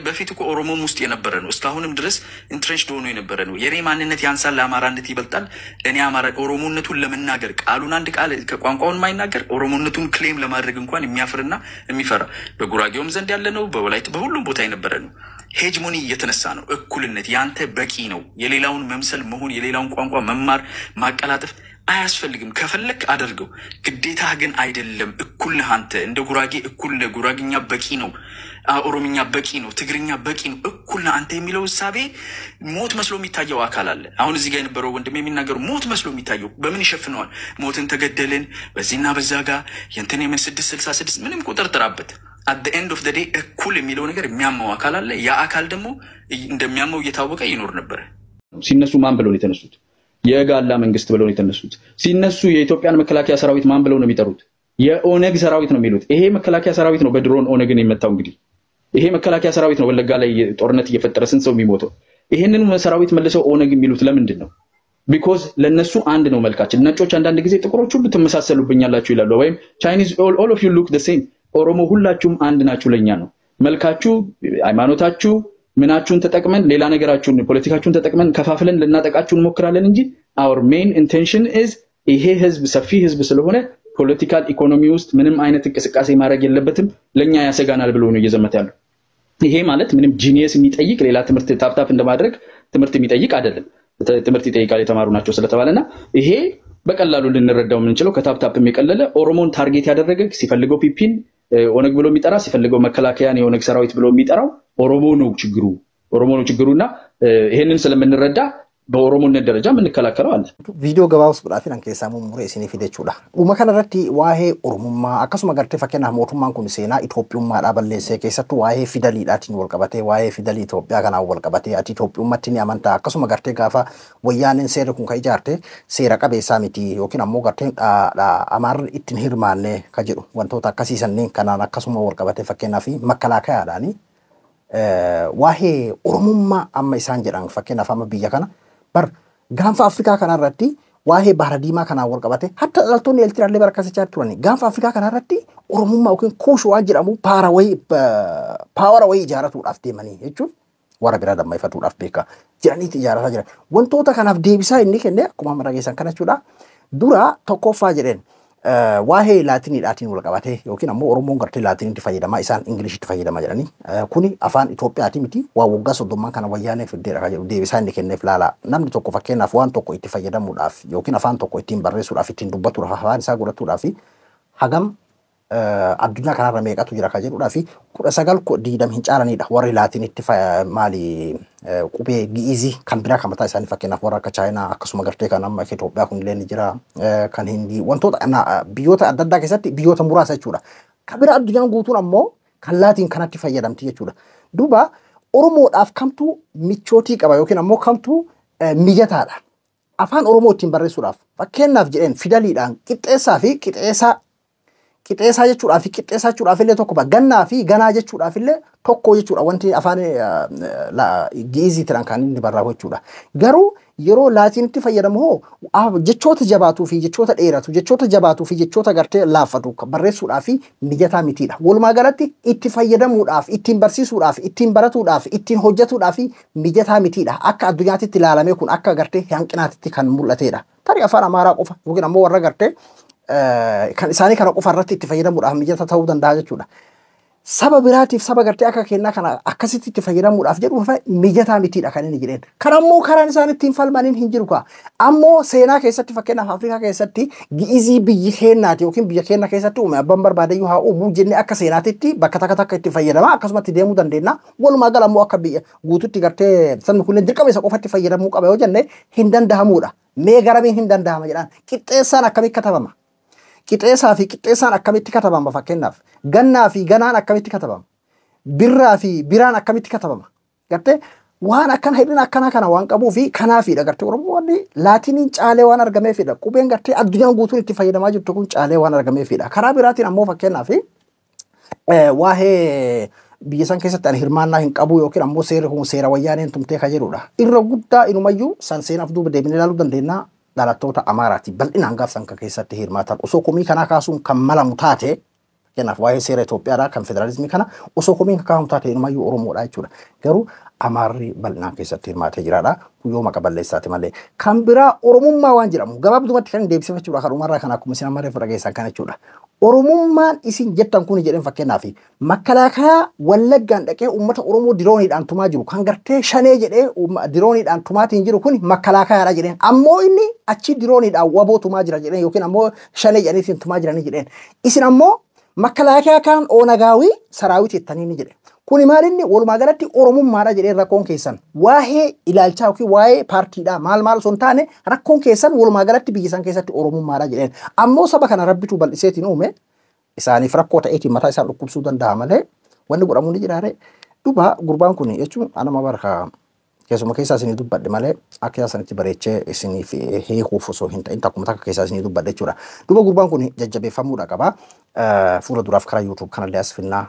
በፊት እኮ ኦሮሞም ውስጥ የነበረ ነው እስካሁንም ድረስ ኢንትሬንችድ ሆኖ የነበረ ነው የኔ ማንነት ያንሳል ለአማራነት ይበልጣል እኔ አማራ ኦሮሞነቱን ለመናገር ቃሉን አንድ ቃል ከቋንቋውን ማይናገር ኦሮሞነቱን ክሌም ለማድረግ እንኳን የሚያፍርና የሚፈራ በጉራጌውም ዘንድ ያለ ነው በወላይት በሁሉም ቦታ የነበረ ነው ሄጅሞኒ እየተነሳ ነው እኩልነት ያንተ በቂ ነው የሌላውን መምሰል መሆን የሌላውን ቋንቋ መማር ማቀላጠፍ አያስፈልግም ከፈለክ አድርገው ግዴታ ግን አይደለም እኩል ነህ አንተ እንደ ጉራጌ እኩል ነህ ጉራጌኛ በቂ ነው ኦሮምኛ በቂ ነው ትግርኛ በቂ ነው እኩል ነህ አንተ የሚለው ሐሳቤ ሞት መስሎ የሚታየው አካል አለ አሁን እዚህ ጋር የነበረው ወንድም የሚናገሩ ሞት መስሎ የሚታየው በምን ይሸፍነዋል ሞትን ተገደልን በዚህና በዛ ጋር የንተን የምን 666 ምንም ቁጥር ጥራበት at the end of the day እኩል የሚለው ነገር የሚያመው አካል አለ ያ አካል ደግሞ እንደሚያመው እየታወቀ ይኖር ነበር ሲነሱ ማን ብለው ነው የተነሱት የጋላ መንግስት ብለው ነው የተነሱት ሲነሱ የኢትዮጵያን መከላከያ ሰራዊት ማን ብለው ነው የሚጠሩት የኦነግ ሰራዊት ነው የሚሉት ይሄ መከላከያ ሰራዊት ነው በድሮን ኦነግን የመታው እንግዲህ ይሄ መከላከያ ሰራዊት ነው ወለጋ ላይ ጦርነት እየፈጠረ ስንት ሰው የሚሞተው ይሄንን ሰራዊት መልሰው ኦነግ የሚሉት ለምንድን ነው because ለነሱ አንድ ነው መልካችን ነጮች አንዳንድ ጊዜ ጥቁሮች ሁሉ ተመሳሰሉብኛላችሁ ይላሉ ወይም Chinese all of you look the same ኦሮሞ ሁላችሁም አንድ ናችሁ ለኛ ነው መልካችሁ ሃይማኖታችሁ ምናችሁን ተጠቅመን ሌላ ነገራችሁን ፖለቲካችሁን ተጠቅመን ከፋፍለን ልናጠቃችሁን ሞክራለን እንጂ our main intention is ይሄ ህዝብ ሰፊ ህዝብ ስለሆነ ፖለቲካል ኢኮኖሚ ውስጥ ምንም አይነት እንቅስቃሴ ማድረግ የለበትም ለኛ ያሰጋናል ብሎ ነው እየዘመተ ያለው ይሄ ማለት ምንም ጂኒየስ የሚጠይቅ ሌላ ትምህርት ታፕታፕ እንደማድረግ ትምህርት የሚጠይቅ አይደለም ትምህርት ይጠይቃል የተማሩ ናቸው ስለተባለና ይሄ በቀላሉ ልንረዳው የምንችለው ከታፕታፕ የሚቀለለ ኦሮሞን ታርጌት ያደረገ ሲፈልገው ፒፒን ኦነግ ብሎ የሚጠራ ሲፈልገው መከላከያን የኦነግ ሰራዊት ብሎ የሚጠራው ኦሮሞ ነው ችግሩና ይሄንን ስለምንረዳ በኦሮሞነት ደረጃ ምን ከላከለው አለ ቪዲዮ ገባውስ ብላፊን አንከሳሙ ሙሬ ሲኒ ፊደቹዳ ኡመከነ ረቲ ዋሄ ኦሮሞማ አከሱማ ገርቴ ፈከና ሞቱማን ኩን ሴና ኢትዮጵዩማ ዳበለሴ ከሰቱ ዋሄ ፊደሊዳቲን ወልቀበቴ ዋሄ ፊደሊ ኢትዮጵያ ከና ወልቀበቴ አቲ ኢትዮጵዩማቲን ያመንታ አከሱማ ገርቴ ጋፋ ወያኔን ሴረ ኩን ከይጃርቴ ሴራ ቀቤሳ ሚቲ ዮኪን አሞ ገርቴ አማር ኢትን ሂርማኔ ከጅሩ ወንቶታ አከሲሰኔን ከና አከሱማ ወልቀበቴ ፈከና ፊ መከላከያ አዳኒ ዋሄ ኦሮሞማ አማ ኢሳን ጀዳን ፈከና ፋማ ቢያ ከና bar gaanfa Afrikaa kana irratti waa'ee bahara diimaa kana walqabate hatta dhaltoonni Eertiraallee barakasachaa turani gaanfa Afrikaa kana irratti Oromummaa yookiin kuush waan jedhamu paawara wayii ijaaratuudhaaf deemanii jechuun warra biraa dammaifatuudhaaf beeka jedhaniiti ijaarataa jiran wantoota kanaaf deebisaa inni kenne akkuma amma dhageessan kana jechuudha dura tokkoffaa jedheen waa'ee laatiniidhaatiin walqabate yookiin ammoo Oromoon gartee laatiniitti fayyadamaa isaan Ingiliishitti fayyadamaa jedhanii kuni afaan Itoophiyaati miti waa waggaa 30 kana wayyaanee fiddeera deebisaa inni kenneef laala namni tokko fakkeenyaaf waan tokko itti fayyadamuudhaaf yookiin afaan tokko ittiin barreessuudhaaf ittiin dubbatuudhaaf afaan isaa godhatuudhaaf hagam addunyaa kanarra meeqatu jira ka jedhuudhaaf 19 hin caalanidha warri laatiniitti maali qubee giizii kan biraa kan mataa isaanii fakkeenyaaf warra akka Chaayinaa akkasuma gartee kan amma Itoophiyaa kun illee ni jira kan Hindii wantoota biyyoota adda addaa keessatti biyyoota muraasa jechuudha kan biraa addunyaan guutuun ammoo kan laatiin kanatti fayyadamti jechuudha duuba Oromoodhaaf kamtu michootii qaba yookiin ammoo kamtu mijataadha afaan Oromoo ittiin barreessuudhaaf fakkeenyaaf jedheen fidaliidhaan qixxeessaa fi qixxeessaa jechuudhaaf fi qixxeessaa jechuudhaaf illee tokko gannaa fi ganaa jechuudhaaf illee tokko jechuudha wanti afaan giizii tiran kan inni barraa'u jechuudha garuu yeroo laatinitti fayyadamu jechoota jabaatuu fi jechoota dheeratu jechoota jabaatuu fi jechoota gartee laaffatu barreessuudhaaf fi mijataa mitiidha walumaa galatti itti fayyadamuudhaaf ittiin barsiisuudhaaf ittiin baratuudhaaf ittiin hojjetuudhaaf mijataa mitiidha akka addunyaatti ilaalamee kun akka gartee hanqinaatti kan mul'atedha tarii afaan Amaaraa qofa yookiin ammoo warra gartee kan isaanii kana qofa irratti itti fayyadamuudhaaf mijata ta'uu danda'a jechuudha. Saba biraatiif saba gartee akka kennaa kana akkasitti itti fayyadamuudhaaf jedhu mijataa mitiidha kan inni jedheen. Kan ammoo karaan isaan ittiin falmaniin hin jiru kaa. Ammoo seenaa keessatti fakkeenyaaf Afrikaa keessatti giizii biyyi keennaati yookiin biyya keenya keessatti uume abbaan barbaadayyuu haa uumuu jennee akka seenaatitti bakka takka itti fayyadama akkasumatti deemuu dandeenya. Walumaa gala ammoo akka biyya guututti gartee sabni kunneen dirqama isa qofatti fayyadamuu qaba yoo jenne hin danda'amuudha. Mee garamiin hin danda'ama jedhaan qixxeessaan akkamitti katabama? Qixxeessaa fi qixxeessaan akkamitti katabama fakkeenyaaf gannaa fi ganaan akkamitti katabama birraa fi biraan akkamitti katabama gartee waan akkana hedduun akkana kana waan qabuu fi kanaafiidha gartee Oromoon laatiniin caalee waan argameefidha qubeen gartee addunyaan guutuun itti fayyadamaa jirtu kun caalee waan argameefidha karaa biraatiin ammoo fakkeenyaaf waa'ee biyya san keessatti ani hirmaannaa hin qabu yookiin ammoo seerri kun seera wayyaaneen tumtee ka jedhudha irra guddaa inumayyuu san seenaaf duuba deebinee ilaaluu dandeenya dhalattoota Amaaraati bal'inaan gaafsan kan keessatti hirmaatan osoo komii kanaa kaasuun kan malamu taate kanaaf waa'ee seera Itoophiyaadhaa kan federaalizimii kana osoo komiin kaafamu taate inumayyuu Oromoodha jechuudha garuu Amaarri bal'inaan keessatti hirmaatee jiraadha yoo maqa balleessaati malee kan biraa Oromummaa waan jedhamu gabaabdumatti kan deebisifachuudha kan dhumarraa kan akkuma isin amaree fudhageessan kan jechuudha Oromummaan isin jettan kun jedhan fakkeenyaaf makalaakaa Wallaggaan dhaqee uummata Oromoo dirooniidhaan tumaa jiru kan gartee shanee jedhee dirooniidhaan tumaatiin jiru kun makalaakaadha jedheen ammoo inni achi dirooniidhaan waboo tumaa jira jedheen yookiin ammoo shanee jedhaniitiin tumaa jiranii jedheen isin ammoo makalaakaa kan oonagaawii saraawiti jettanii jedhe kuni maalinni walumaa galatti Oromummaadha jedhee rakkoon keessan waa'ee ilaalchaa yookiin waa'ee paartiidhaa maal son taane rakkoon keessan walumaa galatti biyya san keessatti Oromummaadha jedheen ammoo saba kana rabbitu bal'iseetiin uume isaaniif rakkoo ta'eetiin mataa isaan dhukkubsuu danda'a malee wanni godhamu ni jiraare duba gurbaan kun jechuun anama barka keessuma keessaa isinii dubbadhe malee akka yaasanitti bareechee isiniif hiikuuf osoo hin ta'in takkuma takka keessaa isinii dubbadhe jechuudha duba gurbaan kun jajjabeeffamuudha qaba fuula duraaf karaa YouTube kanallee as finnaa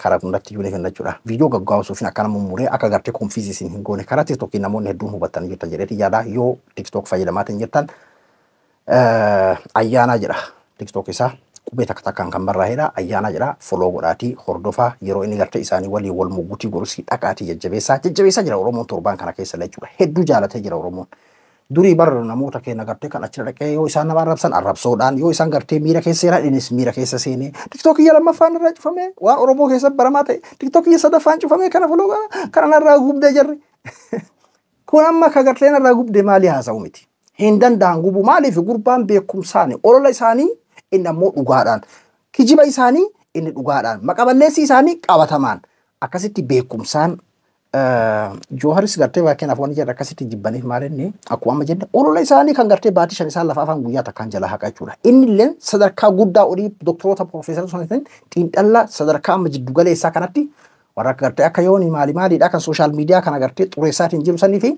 karaa hundatti iyyuu ni finna jechuudha viidiyoo gaggaabsuufin akkana mummuree akka gartee konfiizii isin hin goone karaa TikTokii namoonni hedduun hubatanii jirtan jedheeti yaada yoo TikTok fayyadamaatiin jirtan ayyaanaa jedha TikTok isaa qubee takka takkaan kan barraa'edha. Ayyaana jedha foloo godhaatii hordofaa yeroo inni gartee isaanii walii wal muguutii godhusii dhaqaatii jajjabeessaa jira Oromoon torbaan kana keessa jechuudha. Hedduu jaalatee jira Oromoon. Durii bar namoota keenya gartee kan achira dhaqee yoo isaan nama arrabsan arrabsoodhaan yoo isaan gartee miira keessa jira innis miira keessa seenee tiktookii lammaffaan irraa cufamee waan Oromoo keessa baramaa ta'e tiktookii sadaffaan cufamee kana foloo kana irraa gubdee jirri. Kun amma ka gartee irraa gubdee maali haasa'u miti. Hin danda'an gubu maaliif gurbaan beekumsaani olola isaanii inni ammoo dhugaadhaan kijiba isaanii inni dhugaadhaan maqaballeessi isaanii qabatamaan akkasitti beekumsaan Johaaris gartee baakeen afoon jedha akkasitti jibbaniif maalinni akkuma amma jedha olola isaanii kan gartee baatii shan isaan lafa afaan guyyaa takkaan jala haqa jechuudha. Inni illee sadarkaa guddaa olii doktoroota piroofeesara sunitiin xiinxallaa sadarkaa amma jiddu galeessaa kanatti warra gartee akka yooni maaliidha kan sooshaal miidiyaa kana gartee xureessaatiin jiru sanii fi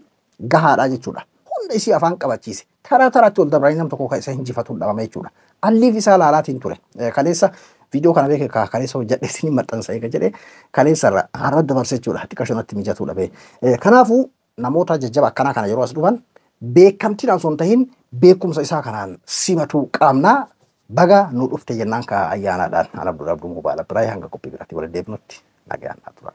gahaadha jechuudha. Hunda isii afaan qabachiise taraa taraatti ol dabranii nam tokko kan isa hinjifatuun dhabame jechuudha. Alliif isaa laalaatiin ture kaleessa video kana beeke kaleessa hojjedhe isin maxxansa eega jedhee kaleessa irra har'a dabarsee jechuudha xiqqaa shonatti mijatuudha bee. Kanaafuu namoota jajjaba akkanaa kana yeroo as dhufan beekamtiin osoo hin tahin beekumsa isaa kanaan simachuu qabna. Baga nu dhufte jennaan ka ayyaanaadhaan ana Abduu Mubaala biraa hanga qophii biraatti wal deebinutti nagaan haa turan.